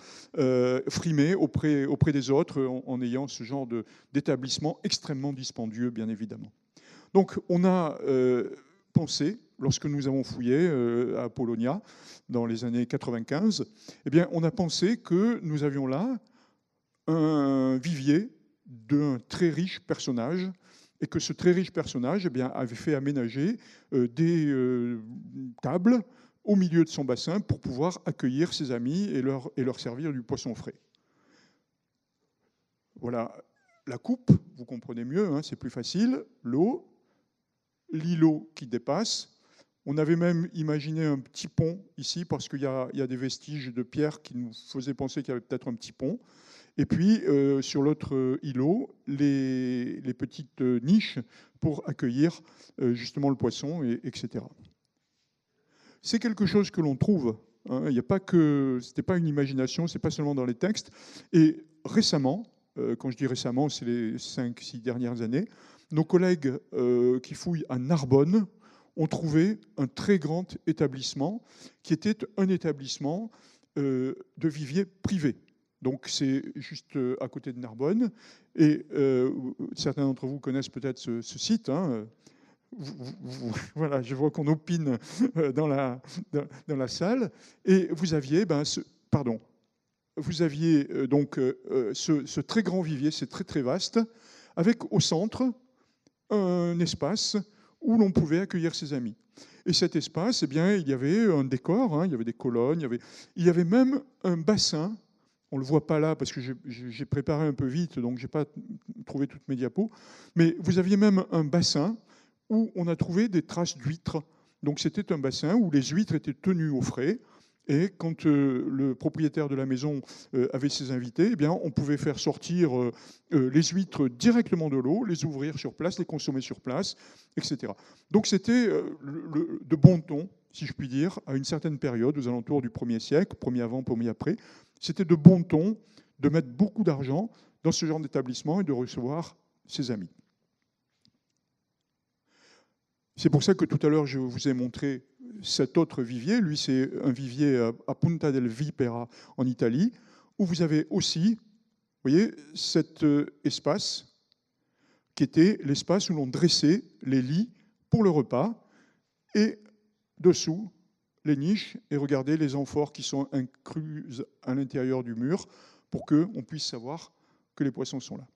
frimer auprès des autres en ayant ce genre d'établissement extrêmement dispendieux, bien évidemment. Donc on a pensé, lorsque nous avons fouillé à Apollonia, dans les années 95, eh bien, on a pensé que nous avions là un vivier d'un très riche personnage, et que ce très riche personnage eh bien, avait fait aménager des tables au milieu de son bassin pour pouvoir accueillir ses amis et leur servir du poisson frais. Voilà la coupe, vous comprenez mieux, hein, c'est plus facile, l'eau, l'îlot qui dépasse. On avait même imaginé un petit pont ici parce qu'il y a des vestiges de pierre qui nous faisaient penser qu'il y avait peut-être un petit pont. Et puis, sur l'autre îlot, les petites niches pour accueillir justement le poisson, etc. C'est quelque chose que l'on trouve. Hein, il n'y a pas que, c'était pas une imagination, c'est pas seulement dans les textes. Et récemment, quand je dis récemment, c'est les 5-6 dernières années, nos collègues qui fouillent à Narbonne ont trouvé un très grand établissement qui était un établissement de vivier privé. Donc c'est juste à côté de Narbonne. Et certains d'entre vous connaissent peut-être ce site. Hein. Voilà, je vois qu'on opine dans la salle. Et vous aviez, vous aviez donc ce très grand vivier, c'est très très vaste, avec au centre un espace où l'on pouvait accueillir ses amis. Et cet espace, eh bien, il y avait un décor, hein, il y avait des colonnes, il y avait même un bassin. On ne le voit pas là parce que j'ai préparé un peu vite, donc je n'ai pas trouvé toutes mes diapos. Mais vous aviez même un bassin où on a trouvé des traces d'huîtres. Donc c'était un bassin où les huîtres étaient tenues au frais. Et quand le propriétaire de la maison avait ses invités, eh bien, on pouvait faire sortir les huîtres directement de l'eau, les ouvrir sur place, les consommer sur place, etc. Donc c'était de bon ton, si je puis dire, à une certaine période, aux alentours du 1er siècle, premier avant, premier après. C'était de bon ton de mettre beaucoup d'argent dans ce genre d'établissement et de recevoir ses amis. C'est pour ça que tout à l'heure, je vous ai montré cet autre vivier. Lui, c'est un vivier à Punta del Vipera, en Italie, où vous avez aussi, vous voyez, cet espace qui était l'espace où l'on dressait les lits pour le repas, et dessous, les niches, et regardez les amphores qui sont incluses à l'intérieur du mur pour qu'on puisse savoir que les poissons sont là.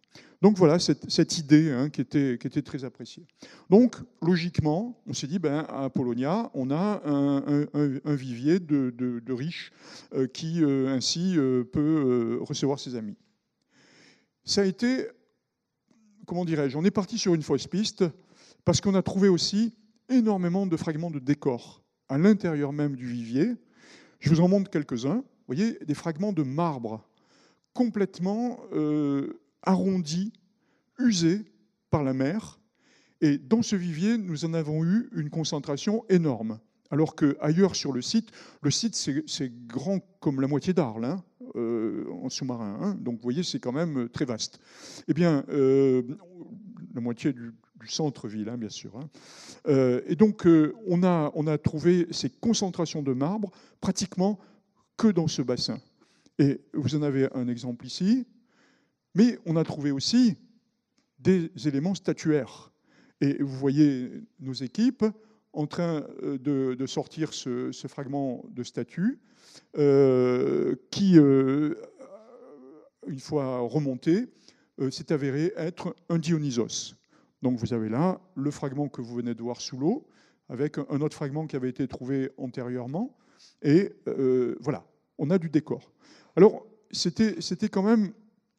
Donc voilà cette idée qui était très appréciée. Donc logiquement, on s'est dit, à Apollonia, on a un vivier de riches qui ainsi peut recevoir ses amis. Ça a été, comment dirais-je, on est parti sur une fausse piste parce qu'on a trouvé aussi énormément de fragments de décor à l'intérieur même du vivier. Je vous en montre quelques-uns. Vous voyez, des fragments de marbre complètement arrondis, usés par la mer. Et dans ce vivier, nous en avons eu une concentration énorme. Alors qu'ailleurs sur le site c'est grand comme la moitié d'Arles, en sous-marin. Donc vous voyez, c'est quand même très vaste. Eh bien, la moitié du centre-ville, bien sûr. Et donc, on a trouvé ces concentrations de marbre pratiquement que dans ce bassin. Et vous en avez un exemple ici, mais on a trouvé aussi des éléments statuaires. Et vous voyez nos équipes en train de sortir ce fragment de statue qui, une fois remonté, s'est avéré être un Dionysos. Donc vous avez là le fragment que vous venez de voir sous l'eau, avec un autre fragment qui avait été trouvé antérieurement. Et voilà, on a du décor. Alors, c'était quand même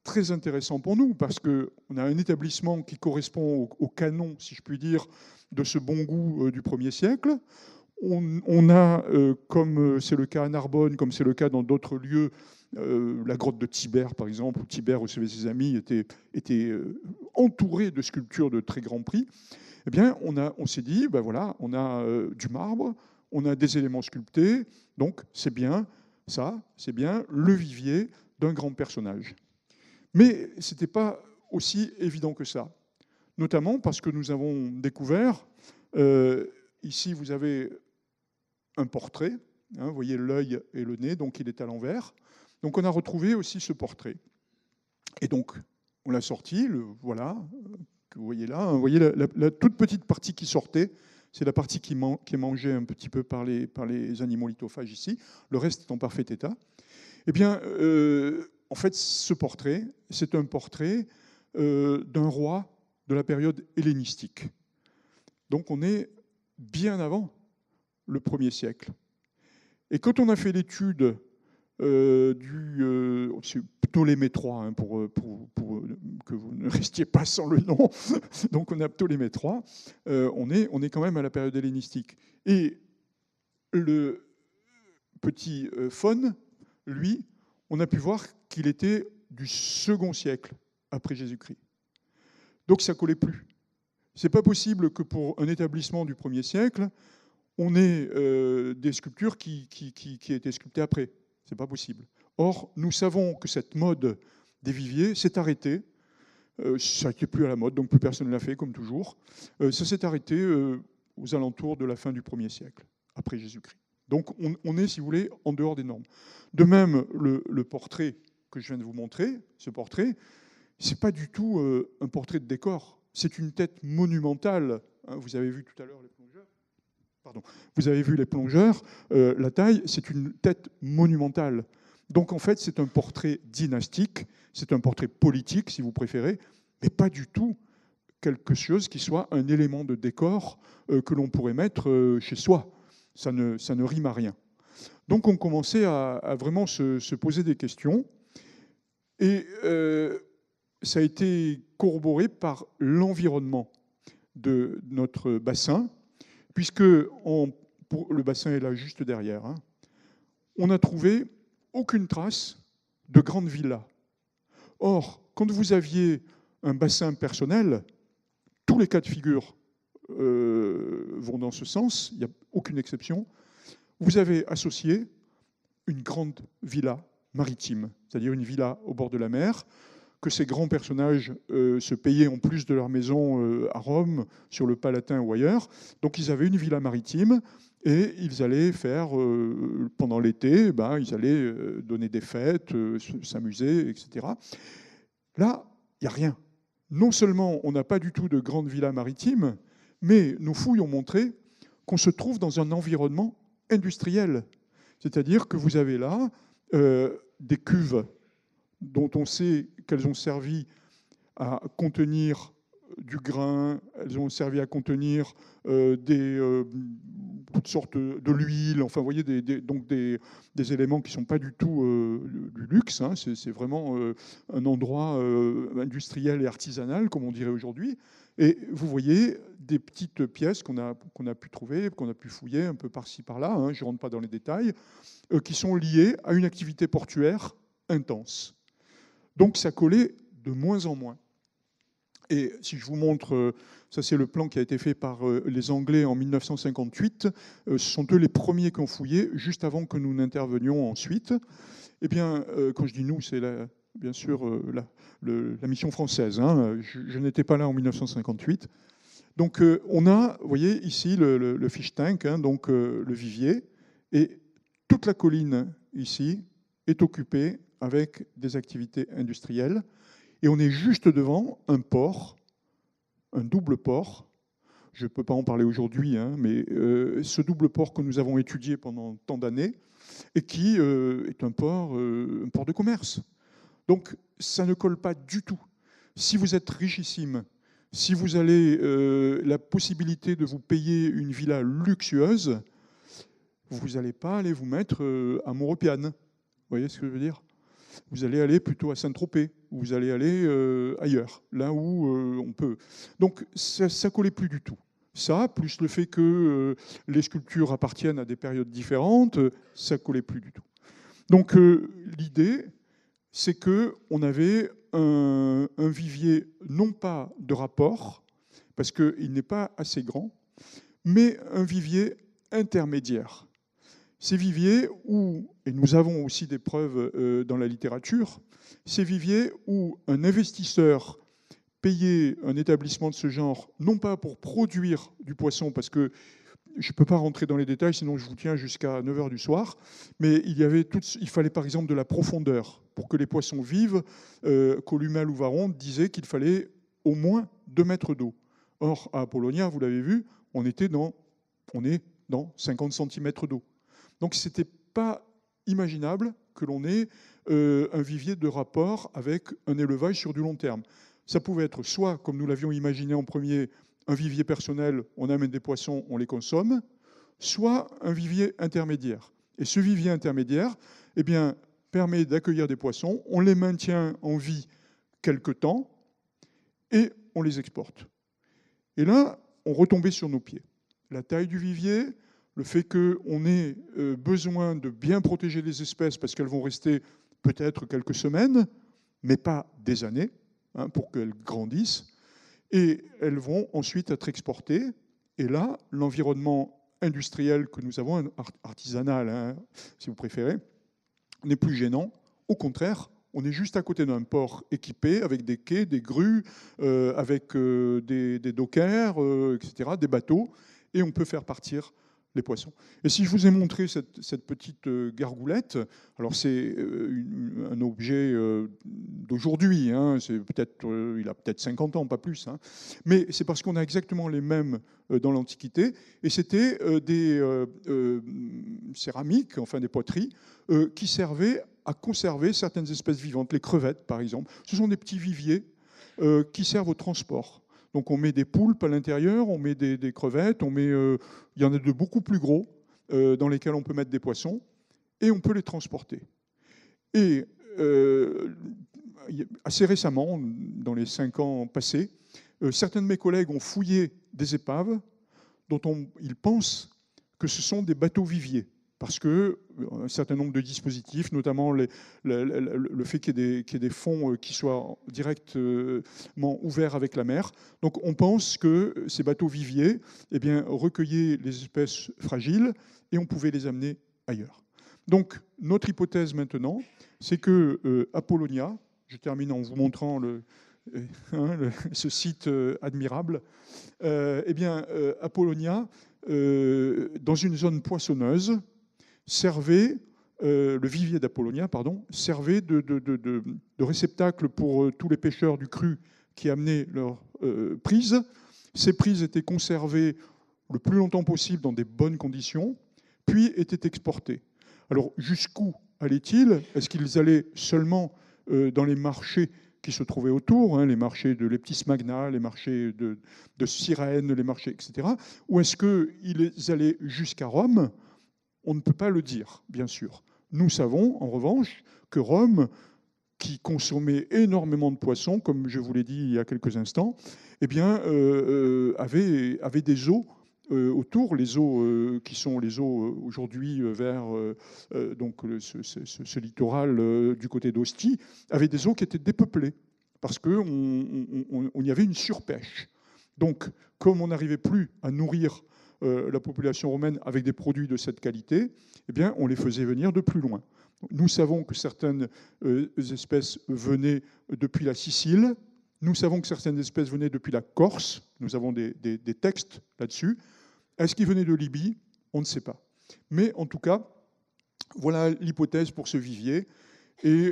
très intéressant pour nous, parce qu'on a un établissement qui correspond au canon, si je puis dire, de ce bon goût du 1er siècle. On a, comme c'est le cas à Narbonne, comme c'est le cas dans d'autres lieux, la grotte de Tibère, par exemple, où Tibère recevait ses amis, était entouré de sculptures de très grand prix. Eh bien, on s'est dit, voilà, on a du marbre, on a des éléments sculptés, donc c'est bien ça, c'est bien le vivier d'un grand personnage. Mais ce n'était pas aussi évident que ça, notamment parce que nous avons découvert, ici vous avez un portrait, vous voyez l'œil et le nez, donc il est à l'envers. Donc on a retrouvé aussi ce portrait. Et donc on l'a sorti, voilà, que vous voyez là. Vous voyez la toute petite partie qui sortait, c'est la partie qui est mangée un petit peu par les animaux lithophages ici. Le reste est en parfait état. Eh bien, en fait, ce portrait, c'est un portrait d'un roi de la période hellénistique. Donc on est bien avant le 1er siècle. Et quand on a fait l'étude c'est Ptolémée III, pour que vous ne restiez pas sans le nom, donc on a Ptolémée III, on est quand même à la période hellénistique. Et le petit faune, lui, on a pu voir qu'il était du 2e siècle après Jésus-Christ. Donc ça ne collait plus. Ce n'est pas possible que pour un établissement du 1er siècle, on ait des sculptures qui aient été sculptées après. Ce n'est pas possible. Or, nous savons que cette mode des viviers s'est arrêtée. Ça n'était plus à la mode, donc plus personne ne l'a fait, comme toujours. Ça s'est arrêté aux alentours de la fin du 1er siècle, après Jésus-Christ. Donc on est, si vous voulez, en dehors des normes. De même, le portrait que je viens de vous montrer, ce portrait, ce n'est pas du tout un portrait de décor. C'est une tête monumentale. Vous avez vu tout à l'heure les plongeurs. Pardon. Vous avez vu les plongeurs. La taille, c'est une tête monumentale. Donc en fait, c'est un portrait dynastique, c'est un portrait politique, si vous préférez, mais pas du tout quelque chose qui soit un élément de décor que l'on pourrait mettre chez soi. Ça ne rime à rien. Donc on commençait à vraiment se poser des questions. Et ça a été corroboré par l'environnement de notre bassin, puisque le bassin est là juste derrière. On n'a trouvé aucune trace de grande villa. Or, quand vous aviez un bassin personnel, tous les cas de figure vont dans ce sens, il n'y a aucune exception. vous avez associé une grande villa maritime, c'est-à-dire une villa au bord de la mer, que ces grands personnages se payaient en plus de leur maison à Rome, sur le Palatin ou ailleurs. Donc ils avaient une villa maritime et ils allaient faire, pendant l'été, ils allaient donner des fêtes, s'amuser, etc. Là, il n'y a rien. Non seulement on n'a pas du tout de grande villa maritime, mais nos fouilles ont montré qu'on se trouve dans un environnement industriel. C'est-à-dire que vous avez là des cuves dont on sait qu'elles ont servi à contenir du grain, elles ont servi à contenir toutes sortes de l'huile, enfin, vous voyez, donc des éléments qui ne sont pas du tout du luxe, hein, c'est vraiment un endroit industriel et artisanal, comme on dirait aujourd'hui. Et vous voyez des petites pièces qu'on a pu trouver, qu'on a pu fouiller un peu par-ci, par-là, hein, je ne rentre pas dans les détails, qui sont liées à une activité portuaire intense. Donc ça collait de moins en moins. Et si je vous montre, ça c'est le plan qui a été fait par les Anglais en 1958, ce sont eux les premiers qui ont fouillé, juste avant que nous n'intervenions ensuite. Eh bien, quand je dis nous, c'est bien sûr la mission française, hein. Je n'étais pas là en 1958. Donc on a, vous voyez ici le fish tank, hein, donc le vivier, et toute la colline ici est occupée avec des activités industrielles. Et on est juste devant un port, un double port. Je ne peux pas en parler aujourd'hui, hein, mais ce double port que nous avons étudié pendant tant d'années et qui est un port de commerce. Donc ça ne colle pas du tout. Si vous êtes richissime, si vous avez la possibilité de vous payer une villa luxueuse, vous n'allez pas aller vous mettre à Maurepiane. Vous voyez ce que je veux dire ? Vous allez aller plutôt à Saint-Tropez, vous allez aller ailleurs, là où on peut. Donc ça ne collait plus du tout. Ça, plus le fait que les sculptures appartiennent à des périodes différentes, ça ne collait plus du tout. Donc l'idée, c'est qu'on avait un vivier, non pas de rapport, parce qu'il n'est pas assez grand, mais un vivier intermédiaire. Ces viviers où, et nous avons aussi des preuves dans la littérature, ces viviers où un investisseur payait un établissement de ce genre, non pas pour produire du poisson, parce que je ne peux pas rentrer dans les détails, sinon je vous tiens jusqu'à 9 h du soir, mais il fallait par exemple de la profondeur. Pour que les poissons vivent, Columet ou Varron disait qu'il fallait au moins 2 mètres d'eau. Or, à Apollonia, vous l'avez vu, on est dans 50 cm d'eau. Donc ce n'était pas imaginable que l'on ait un vivier de rapport avec un élevage sur du long terme. Ça pouvait être soit, comme nous l'avions imaginé en premier, un vivier personnel, on amène des poissons, on les consomme, soit un vivier intermédiaire. Et ce vivier intermédiaire permet d'accueillir des poissons, on les maintient en vie quelque temps et on les exporte. Et là, on retombait sur nos pieds. La taille du vivier, le fait qu'on ait besoin de bien protéger les espèces parce qu'elles vont rester peut-être quelques semaines, mais pas des années, hein, pour qu'elles grandissent. Et elles vont ensuite être exportées. Et là, l'environnement industriel que nous avons, artisanal, hein, si vous préférez, n'est plus gênant. Au contraire, on est juste à côté d'un port équipé avec des quais, des grues, avec des dockers, etc., des bateaux, et on peut faire partir les poissons. Et si je vous ai montré cette petite gargoulette, alors c'est un objet d'aujourd'hui, hein, il a peut-être 50 ans, pas plus, hein, mais c'est parce qu'on a exactement les mêmes dans l'Antiquité, et c'était des céramiques, enfin des poteries, qui servaient à conserver certaines espèces vivantes, les crevettes par exemple. Ce sont des petits viviers qui servent au transport. Donc on met des poulpes à l'intérieur, on met des crevettes, il y en a de beaucoup plus gros dans lesquels on peut mettre des poissons et on peut les transporter. Et assez récemment, dans les 5 ans passés, certains de mes collègues ont fouillé des épaves dont ils pensent que ce sont des bateaux viviers. parce que un certain nombre de dispositifs, notamment le fait qu'il y ait des fonds qui soient directement ouverts avec la mer. Donc on pense que ces bateaux viviers recueillaient les espèces fragiles et on pouvait les amener ailleurs. Donc notre hypothèse maintenant, c'est que Apollonia, je termine en vous montrant ce site admirable, Apollonia, dans une zone poissonneuse, le vivier d'Apollonia, servait de réceptacle pour tous les pêcheurs du cru qui amenaient leurs prises. Ces prises étaient conservées le plus longtemps possible dans des bonnes conditions, puis étaient exportées. Alors, jusqu'où allaient-ils? Est-ce qu'ils allaient seulement dans les marchés qui se trouvaient autour, les marchés de Leptis Magna, les marchés de Cyrène, les marchés, etc. Ou est-ce qu'ils allaient jusqu'à Rome? On ne peut pas le dire, bien sûr. Nous savons, en revanche, que Rome, qui consommait énormément de poissons, comme je vous l'ai dit il y a quelques instants, avait des eaux autour, les eaux qui sont les eaux aujourd'hui vers ce littoral du côté d'Ostie, avaient des eaux qui étaient dépeuplées, parce qu'il y avait une surpêche. Donc, comme on n'arrivait plus à nourrir la population romaine avec des produits de cette qualité, on les faisait venir de plus loin. Nous savons que certaines espèces venaient depuis la Sicile, nous savons que certaines espèces venaient depuis la Corse, nous avons des textes là-dessus. Est-ce qu'ils venaient de Libye? On ne sait pas. Mais en tout cas, voilà l'hypothèse pour ce vivier. Et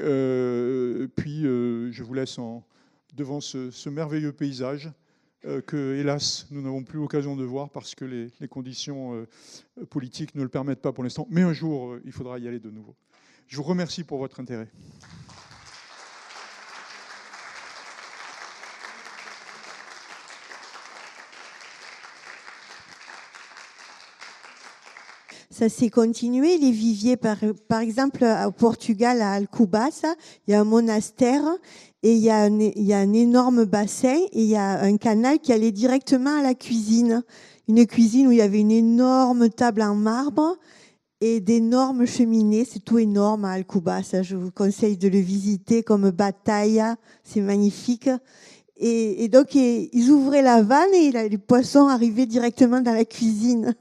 puis, je vous laisse devant ce merveilleux paysage que, hélas, nous n'avons plus l'occasion de voir parce que les conditions politiques ne le permettent pas pour l'instant. Mais un jour, il faudra y aller de nouveau. Je vous remercie pour votre intérêt. Ça s'est continué, les viviers. Par exemple, au Portugal, à Alcobaça, il y a un monastère et il y a un énorme bassin et il y a un canal qui allait directement à la cuisine. Une cuisine où il y avait une énorme table en marbre et d'énormes cheminées. C'est tout énorme à Alcobaça. Je vous conseille de le visiter comme bataille. C'est magnifique. Et donc, ils ouvraient la vanne et les poissons arrivaient directement dans la cuisine.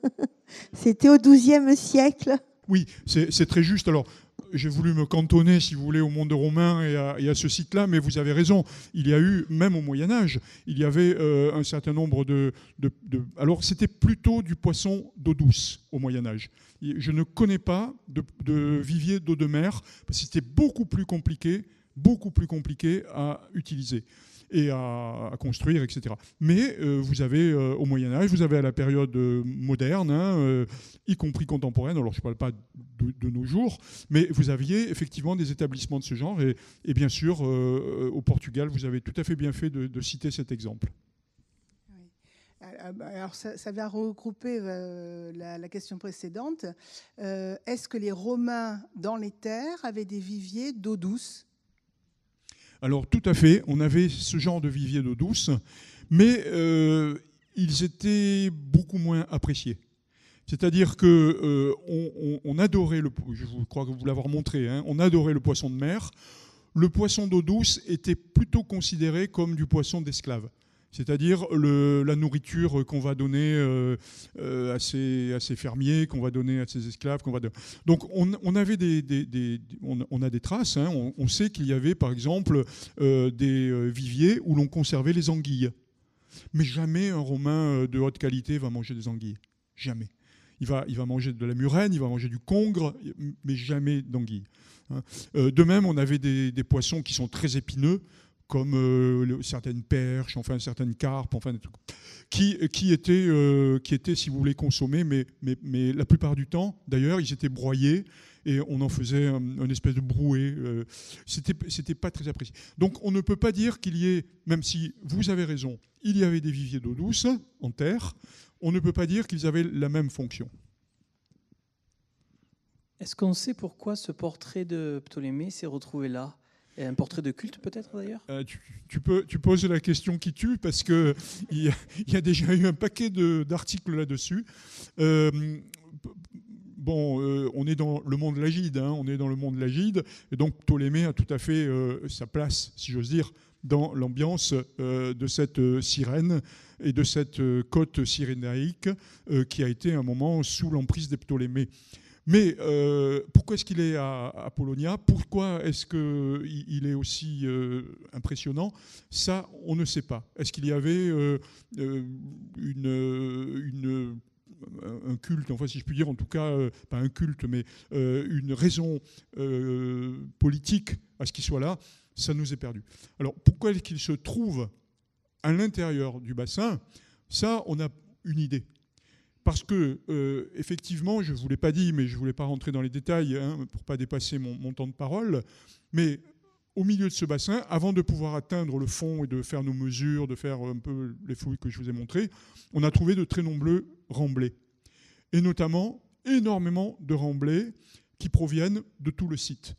C'était au XIIe siècle. Oui, c'est très juste. Alors, j'ai voulu me cantonner, si vous voulez, au monde romain et à ce site-là, mais vous avez raison. Il y a eu, même au Moyen-Âge, il y avait un certain nombre Alors, c'était plutôt du poisson d'eau douce au Moyen-Âge. Je ne connais pas de vivier d'eau de mer, parce que c'était beaucoup plus compliqué à utiliser et à construire, etc. Mais vous avez au Moyen-Âge, vous avez à la période moderne, y compris contemporaine, alors je ne parle pas de nos jours, mais vous aviez effectivement des établissements de ce genre, et bien sûr, au Portugal, vous avez tout à fait bien fait de citer cet exemple. Alors ça va regrouper la question précédente. Est-ce que les Romains, dans les terres, avaient des viviers d'eau douce ? Alors tout à fait, on avait ce genre de vivier d'eau douce, mais ils étaient beaucoup moins appréciés. C'est-à-dire qu'on adorait, je crois que vous l'avoir montré, on adorait le poisson de mer. Le poisson d'eau douce était plutôt considéré comme du poisson d'esclave. C'est-à-dire la nourriture qu'on va donner à ces fermiers, qu'on va donner à ces esclaves. Donc on avait on a des traces. On sait qu'il y avait par exemple des viviers où l'on conservait les anguilles. Mais jamais un Romain de haute qualité va manger des anguilles. Jamais. Il va manger de la murène, il va manger du congre, mais jamais d'anguilles. De même, on avait des poissons qui sont très épineux, comme certaines perches, enfin certaines carpes, enfin des trucs, qui étaient, si vous voulez, consommés, mais la plupart du temps, d'ailleurs, ils étaient broyés et on en faisait une espèce de brouet. C'était pas très apprécié. Donc on ne peut pas dire qu'il y ait, même si vous avez raison, il y avait des viviers d'eau douce en terre, on ne peut pas dire qu'ils avaient la même fonction. Est-ce qu'on sait pourquoi ce portrait de Ptolémée s'est retrouvé là ? Et un portrait de culte peut-être d'ailleurs ? Tu poses la question qui tue parce qu'il y a déjà eu un paquet d'articles là-dessus. bon, on est dans le monde lagide, on est dans le monde lagide, et donc Ptolémée a tout à fait sa place, si j'ose dire, dans l'ambiance de cette Cyrène et de cette côte cyrénaïque qui a été un moment sous l'emprise des Ptolémées. Mais pourquoi est-ce qu'il est à Apollonia? Pourquoi est-ce qu'il est aussi impressionnant? Ça, on ne sait pas. Est-ce qu'il y avait un culte, enfin si je puis dire, en tout cas, pas un culte, mais une raison politique à ce qu'il soit là? Ça nous est perdu. Alors pourquoi est-ce qu'il se trouve à l'intérieur du bassin? Ça, on a une idée. Parce que, effectivement, je ne vous l'ai pas dit, mais je ne voulais pas rentrer dans les détails pour ne pas dépasser mon temps de parole, mais au milieu de ce bassin, avant de pouvoir atteindre le fond et de faire nos mesures, de faire un peu les fouilles que je vous ai montrées, on a trouvé de très nombreux remblais. Et notamment, énormément de remblais qui proviennent de tout le site.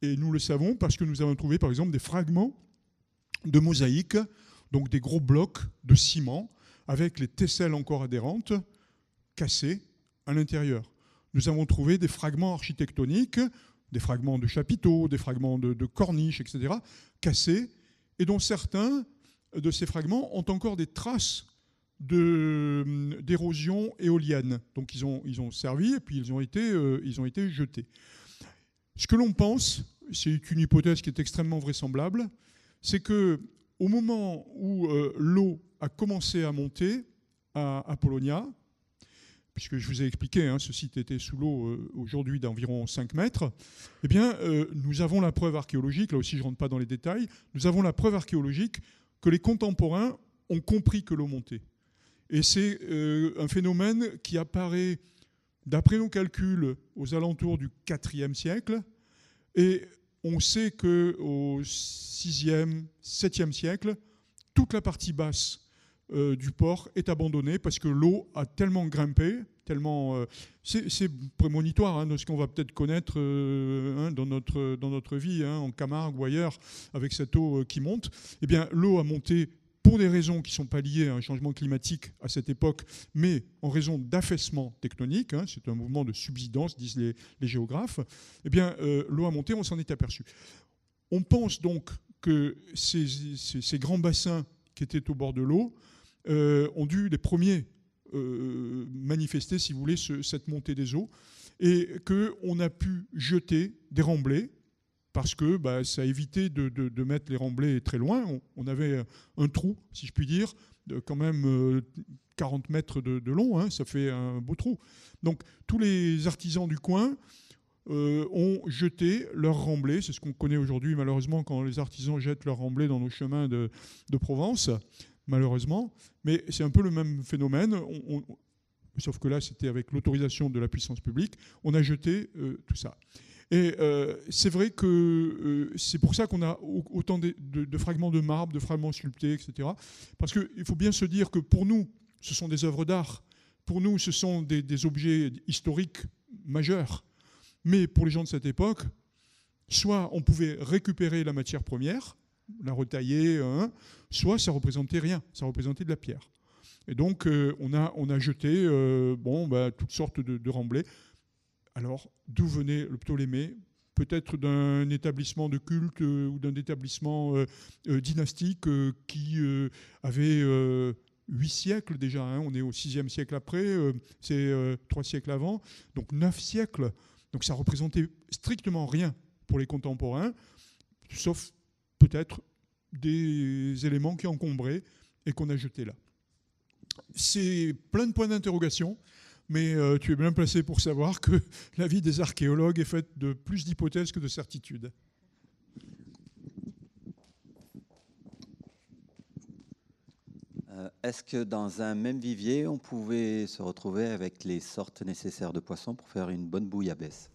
Et nous le savons parce que nous avons trouvé, par exemple, des fragments de mosaïques, donc des gros blocs de ciment, avec les tesselles encore adhérentes, cassés à l'intérieur. Nous avons trouvé des fragments architectoniques, des fragments de chapiteaux, des fragments de corniches, etc., cassés, et dont certains de ces fragments ont encore des traces d'érosion éolienne. Donc ils ont servi et puis ils ont été jetés. Ce que l'on pense, c'est une hypothèse qui est extrêmement vraisemblable, c'est qu'au moment où l'eau a commencé à monter à Apollonia, puisque je vous ai expliqué, ce site était sous l'eau aujourd'hui d'environ 5 mètres, eh bien, nous avons la preuve archéologique, là aussi je ne rentre pas dans les détails, nous avons la preuve archéologique que les contemporains ont compris que l'eau montait. Et c'est un phénomène qui apparaît, d'après nos calculs, aux alentours du IVe siècle, et on sait qu'au VIe, VIIe siècle, toute la partie basse du port est abandonnée parce que l'eau a tellement grimpé, tellement... c'est prémonitoire de ce qu'on va peut-être connaître dans notre vie, en Camargue ou ailleurs, avec cette eau qui monte. Eh bien, l'eau a monté pour des raisons qui ne sont pas liées à un changement climatique à cette époque, mais en raison d'affaissement tectonique, c'est un mouvement de subsidence, disent les géographes, eh bien, l'eau a monté, on s'en est aperçu. On pense donc que ces grands bassins qui étaient au bord de l'eau ont dû les premiers manifester, si vous voulez, cette montée des eaux, et qu'on a pu jeter des remblais, parce que ça évitait de mettre les remblais très loin. On avait un trou, si je puis dire, de quand même 40 mètres de long, ça fait un beau trou. Donc tous les artisans du coin ont jeté leurs remblais. C'est ce qu'on connaît aujourd'hui, malheureusement, quand les artisans jettent leurs remblais dans nos chemins de Provence, malheureusement. Mais c'est un peu le même phénomène. Sauf que là, c'était avec l'autorisation de la puissance publique. On a jeté tout ça. Et c'est vrai que c'est pour ça qu'on a autant de fragments de marbre, de fragments sculptés, etc. Parce qu'il faut bien se dire que pour nous, ce sont des œuvres d'art. Pour nous, ce sont des objets historiques majeurs. Mais pour les gens de cette époque, soit on pouvait récupérer la matière première, la retailler, soit ça représentait rien, ça représentait de la pierre. Et donc on a jeté toutes sortes de remblais. Alors, d'où venait le Ptolémée? Peut-être d'un établissement de culte ou d'un établissement dynastique qui avait 8 siècles déjà. On est au 6e siècle après, c'est 3 siècles avant, donc 9 siècles. Donc ça représentait strictement rien pour les contemporains, sauf peut-être des éléments qui encombraient et qu'on a jetés là. C'est plein de points d'interrogation. Mais tu es bien placé pour savoir que la vie des archéologues est faite de plus d'hypothèses que de certitudes. Est-ce que dans un même vivier, on pouvait se retrouver avec les sortes nécessaires de poissons pour faire une bonne bouillabaisse?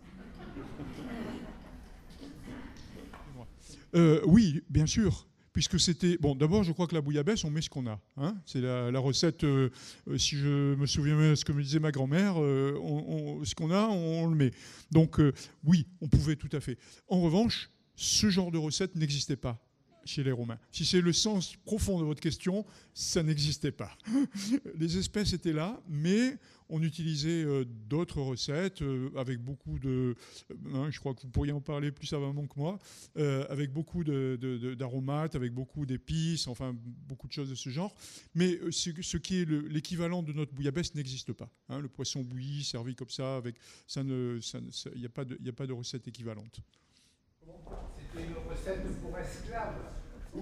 Oui, bien sûr. Puisque c'était... Bon, d'abord, je crois que la bouillabaisse, on met ce qu'on a. C'est la recette, si je me souviens bien de ce que me disait ma grand-mère, ce qu'on a, on le met. Donc, oui, on pouvait tout à fait. En revanche, ce genre de recette n'existait pas chez les Romains. Si c'est le sens profond de votre question, ça n'existait pas. Les espèces étaient là, mais on utilisait d'autres recettes avec beaucoup de... je crois que vous pourriez en parler plus savamment que moi, avec beaucoup d'aromates, avec beaucoup d'épices, enfin beaucoup de choses de ce genre. Mais ce qui est l'équivalent de notre bouillabaisse n'existe pas. Le poisson bouilli, servi comme ça, il n'y a pas de recette équivalente. C'était une recette pour esclaves.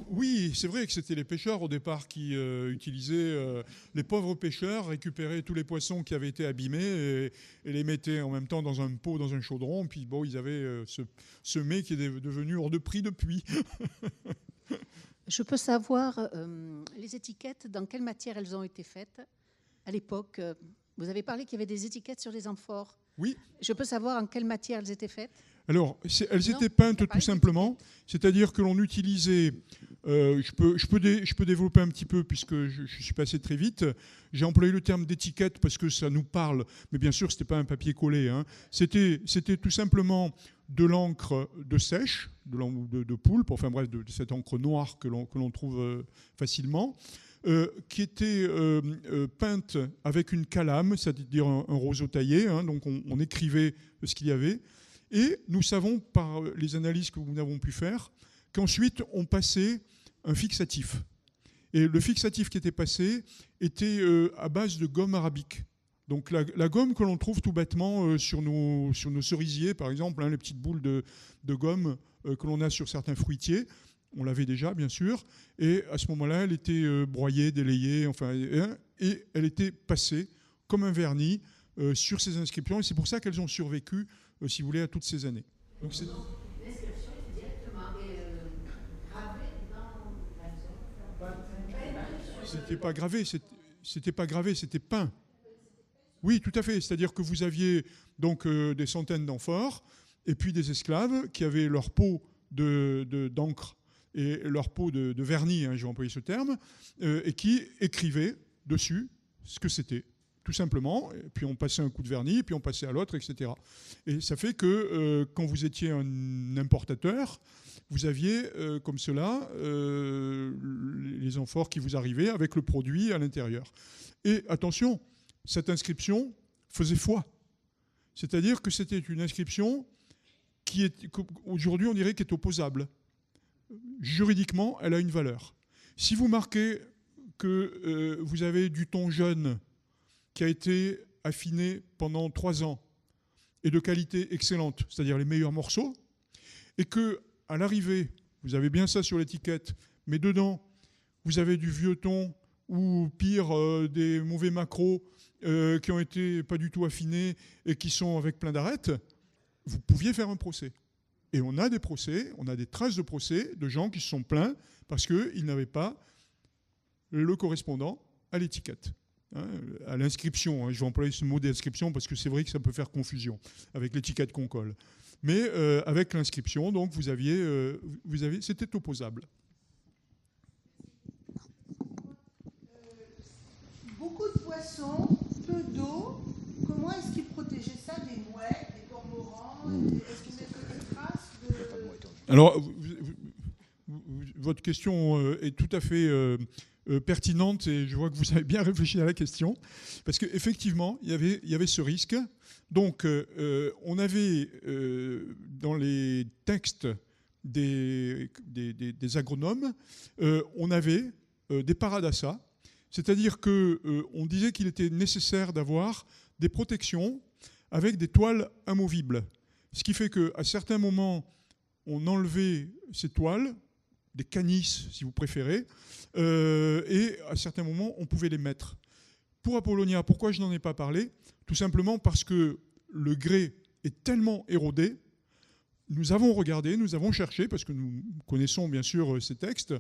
Oui, c'est vrai que c'était les pêcheurs au départ qui utilisaient, les pauvres pêcheurs récupéraient tous les poissons qui avaient été abîmés et les mettaient en même temps dans un pot, dans un chaudron. Puis bon, ils avaient ce mets qui est devenu hors de prix depuis. Je peux savoir les étiquettes, dans quelle matière elles ont été faites à l'époque. Vous avez parlé qu'il y avait des étiquettes sur les amphores. Oui. Je peux savoir en quelle matière elles étaient faites? Alors, elles étaient peintes tout simplement, c'est-à-dire que l'on utilisait, je peux développer un petit peu puisque je suis passé très vite, j'ai employé le terme d'étiquette parce que ça nous parle, mais bien sûr, ce n'était pas un papier collé, hein. C'était tout simplement de l'encre de sèche, de poulpe, enfin bref, de cette encre noire que l'on trouve facilement, qui était peinte avec une calame, c'est-à-dire un roseau taillé, hein, donc on écrivait ce qu'il y avait. Et nous savons, par les analyses que nous avons pu faire, qu'ensuite on passait un fixatif. Et le fixatif qui était passé était à base de gomme arabique. Donc la gomme que l'on trouve tout bêtement sur nos cerisiers, par exemple, hein, les petites boules de gomme que l'on a sur certains fruitiers, on l'avait déjà, bien sûr. Et à ce moment-là, elle était broyée, délayée, enfin, et elle était passée comme un vernis sur ces inscriptions. Et c'est pour ça qu'elles ont survécu, si vous voulez, à toutes ces années. Donc l'inscription est directement gravée dans la zone. C'était pas gravé, c'était peint. Oui, tout à fait. C'est-à-dire que vous aviez donc des centaines d'amphores et puis des esclaves qui avaient leur peau d'encre et leur peau de vernis, hein, je vais employer ce terme, et qui écrivaient dessus ce que c'était. Tout simplement, et puis on passait un coup de vernis, puis on passait à l'autre, etc. Et ça fait que quand vous étiez un importateur, vous aviez comme cela les amphores qui vous arrivaient avec le produit à l'intérieur. Et attention, cette inscription faisait foi. C'est-à-dire que c'était une inscription qui est, aujourd'hui on dirait qu'elle est opposable. Juridiquement, elle a une valeur. Si vous marquez que vous avez du thon jeune qui a été affiné pendant 3 ans et de qualité excellente, c'est-à-dire les meilleurs morceaux, et qu'à l'arrivée, vous avez bien ça sur l'étiquette, mais dedans, vous avez du vieux thon ou pire, des mauvais macros qui ont été pas du tout affinés et qui sont avec plein d'arêtes, vous pouviez faire un procès. Et on a des procès, on a des traces de procès de gens qui se sont plaints parce qu'ils n'avaient pas le correspondant à l'étiquette. À l'inscription, hein. Je vais employer ce mot d'inscription parce que c'est vrai que ça peut faire confusion avec l'étiquette qu'on colle. Mais avec l'inscription, donc vous aviez, c'était opposable. Beaucoup de poissons, peu d'eau. Comment est-ce qu'ils protégeaient ça des mouettes, des cormorans? Est-ce qu'ils mettaient des traces de... Alors, votre question est tout à fait pertinente et je vois que vous avez bien réfléchi à la question parce qu'effectivement, il y avait ce risque. Donc, on avait dans les textes des agronomes, on avait des paradassa, c'est-à-dire qu'on disait qu'il était nécessaire d'avoir des protections avec des toiles amovibles. Ce qui fait qu'à certains moments, on enlevait ces toiles, des canisses si vous préférez, et à certains moments, on pouvait les mettre. Pour Apollonia, pourquoi je n'en ai pas parlé? Tout simplement parce que le grès est tellement érodé. Nous avons regardé, nous avons cherché, parce que nous connaissons bien sûr ces textes,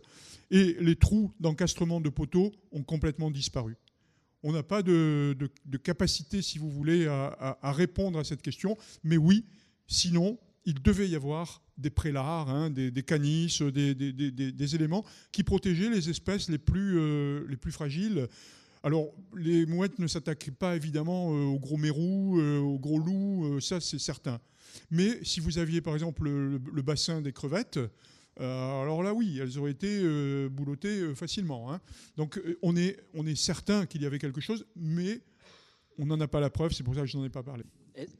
et les trous d'encastrement de poteaux ont complètement disparu. On n'a pas de capacité, si vous voulez, à répondre à cette question, mais oui, sinon, il devait y avoir des prélards, hein, des canisses, des éléments qui protégeaient les espèces les plus fragiles. Alors, les mouettes ne s'attaquent pas évidemment aux gros mérous, aux gros loups, ça c'est certain. Mais si vous aviez par exemple le bassin des crevettes, alors là, oui, elles auraient été boulottées facilement. Hein. Donc, on est certain qu'il y avait quelque chose, mais on n'en a pas la preuve, c'est pour ça que je n'en ai pas parlé.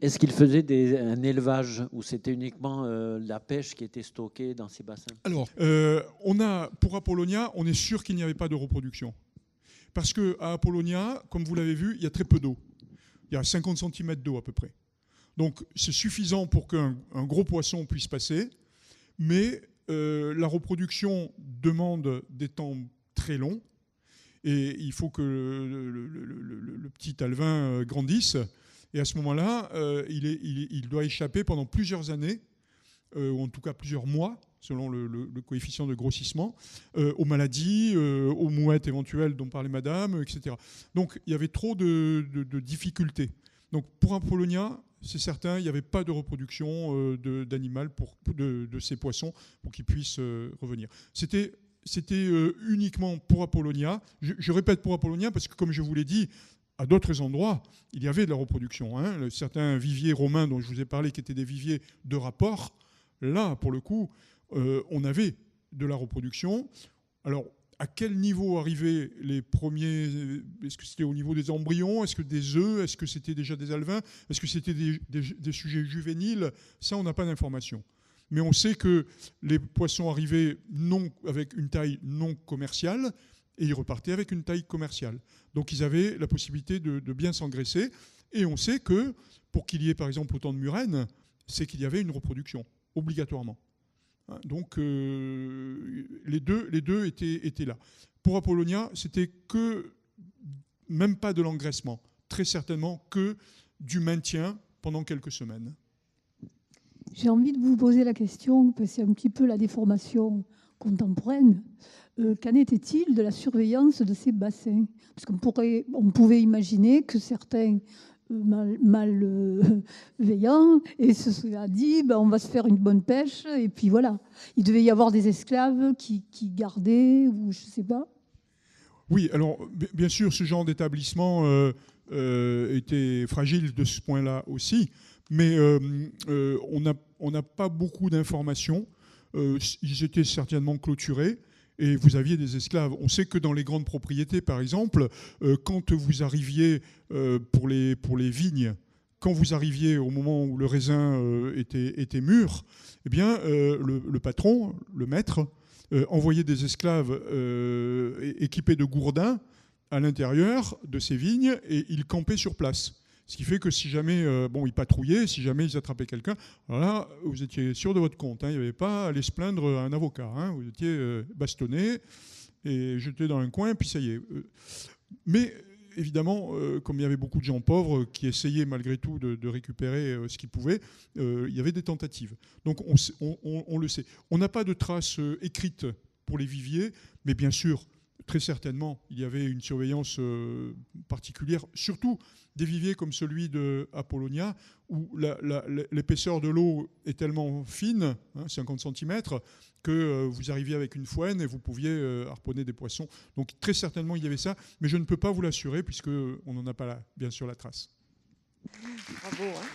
Est-ce qu'il faisait un élevage ou c'était uniquement la pêche qui était stockée dans ces bassins? Alors, pour Apollonia, on est sûr qu'il n'y avait pas de reproduction. Parce qu'à Apollonia, comme vous l'avez vu, il y a très peu d'eau. Il y a 50 cm d'eau à peu près. Donc, c'est suffisant pour qu'un gros poisson puisse passer. Mais la reproduction demande des temps très longs. Et il faut que le petit alevin grandisse. Et à ce moment-là, il doit échapper pendant plusieurs années, ou en tout cas plusieurs mois, selon le coefficient de grossissement, aux maladies, aux mouettes éventuelles dont parlait madame, etc. Donc il y avait trop de difficultés. Donc pour Apollonia, c'est certain, il n'y avait pas de reproduction d'animal de ces poissons pour qu'ils puissent revenir. C'était uniquement pour Apollonia. Je répète pour Apollonia parce que, comme je vous l'ai dit, à d'autres endroits, il y avait de la reproduction. Hein. Certains viviers romains dont je vous ai parlé, qui étaient des viviers de rapport, là, pour le coup, on avait de la reproduction. Alors, à quel niveau arrivaient les premiers? Est-ce que c'était au niveau des embryons? Est-ce que des œufs? Est-ce que c'était déjà des alevins? Est-ce que c'était des sujets juvéniles? Ça, on n'a pas d'informations. Mais on sait que les poissons arrivaient avec une taille non commerciale et ils repartaient avec une taille commerciale. Donc ils avaient la possibilité de bien s'engraisser. Et on sait que pour qu'il y ait par exemple autant de murènes, c'est qu'il y avait une reproduction, obligatoirement. Donc les deux étaient là. Pour Apollonia, c'était que, même pas de l'engraissement, très certainement que du maintien pendant quelques semaines. J'ai envie de vous poser la question, parce que c'est un petit peu la déformation contemporaine. Qu'en était-il de la surveillance de ces bassins? Parce qu'on pouvait imaginer que certains malveillants et se sont dit on va se faire une bonne pêche, et puis voilà. Il devait y avoir des esclaves qui gardaient, ou je ne sais pas. Oui, alors bien sûr, ce genre d'établissement était fragile de ce point-là aussi, mais on n'a pas beaucoup d'informations. Ils étaient certainement clôturés. Et vous aviez des esclaves. On sait que dans les grandes propriétés, par exemple, quand vous arriviez pour les vignes, quand vous arriviez au moment où le raisin était mûr, eh bien, le patron, le maître, envoyait des esclaves équipés de gourdins à l'intérieur de ces vignes et ils campaient sur place. Ce qui fait que si jamais ils patrouillaient, si jamais ils attrapaient quelqu'un, là, vous étiez sûr de votre compte. Hein, il n'y avait pas à aller se plaindre à un avocat. Hein, vous étiez bastonné et jeté dans un coin, puis ça y est. Mais évidemment, comme il y avait beaucoup de gens pauvres qui essayaient malgré tout de récupérer ce qu'ils pouvaient, il y avait des tentatives. Donc on le sait. On n'a pas de traces écrites pour les viviers, mais bien sûr, très certainement, il y avait une surveillance particulière, surtout des viviers comme celui de Apollonia, où l'épaisseur de l'eau est tellement fine, 50 cm, que vous arriviez avec une fouenne et vous pouviez harponner des poissons. Donc très certainement, il y avait ça, mais je ne peux pas vous l'assurer, puisqu'on n'en a pas, bien sûr, la trace. Bravo. Hein.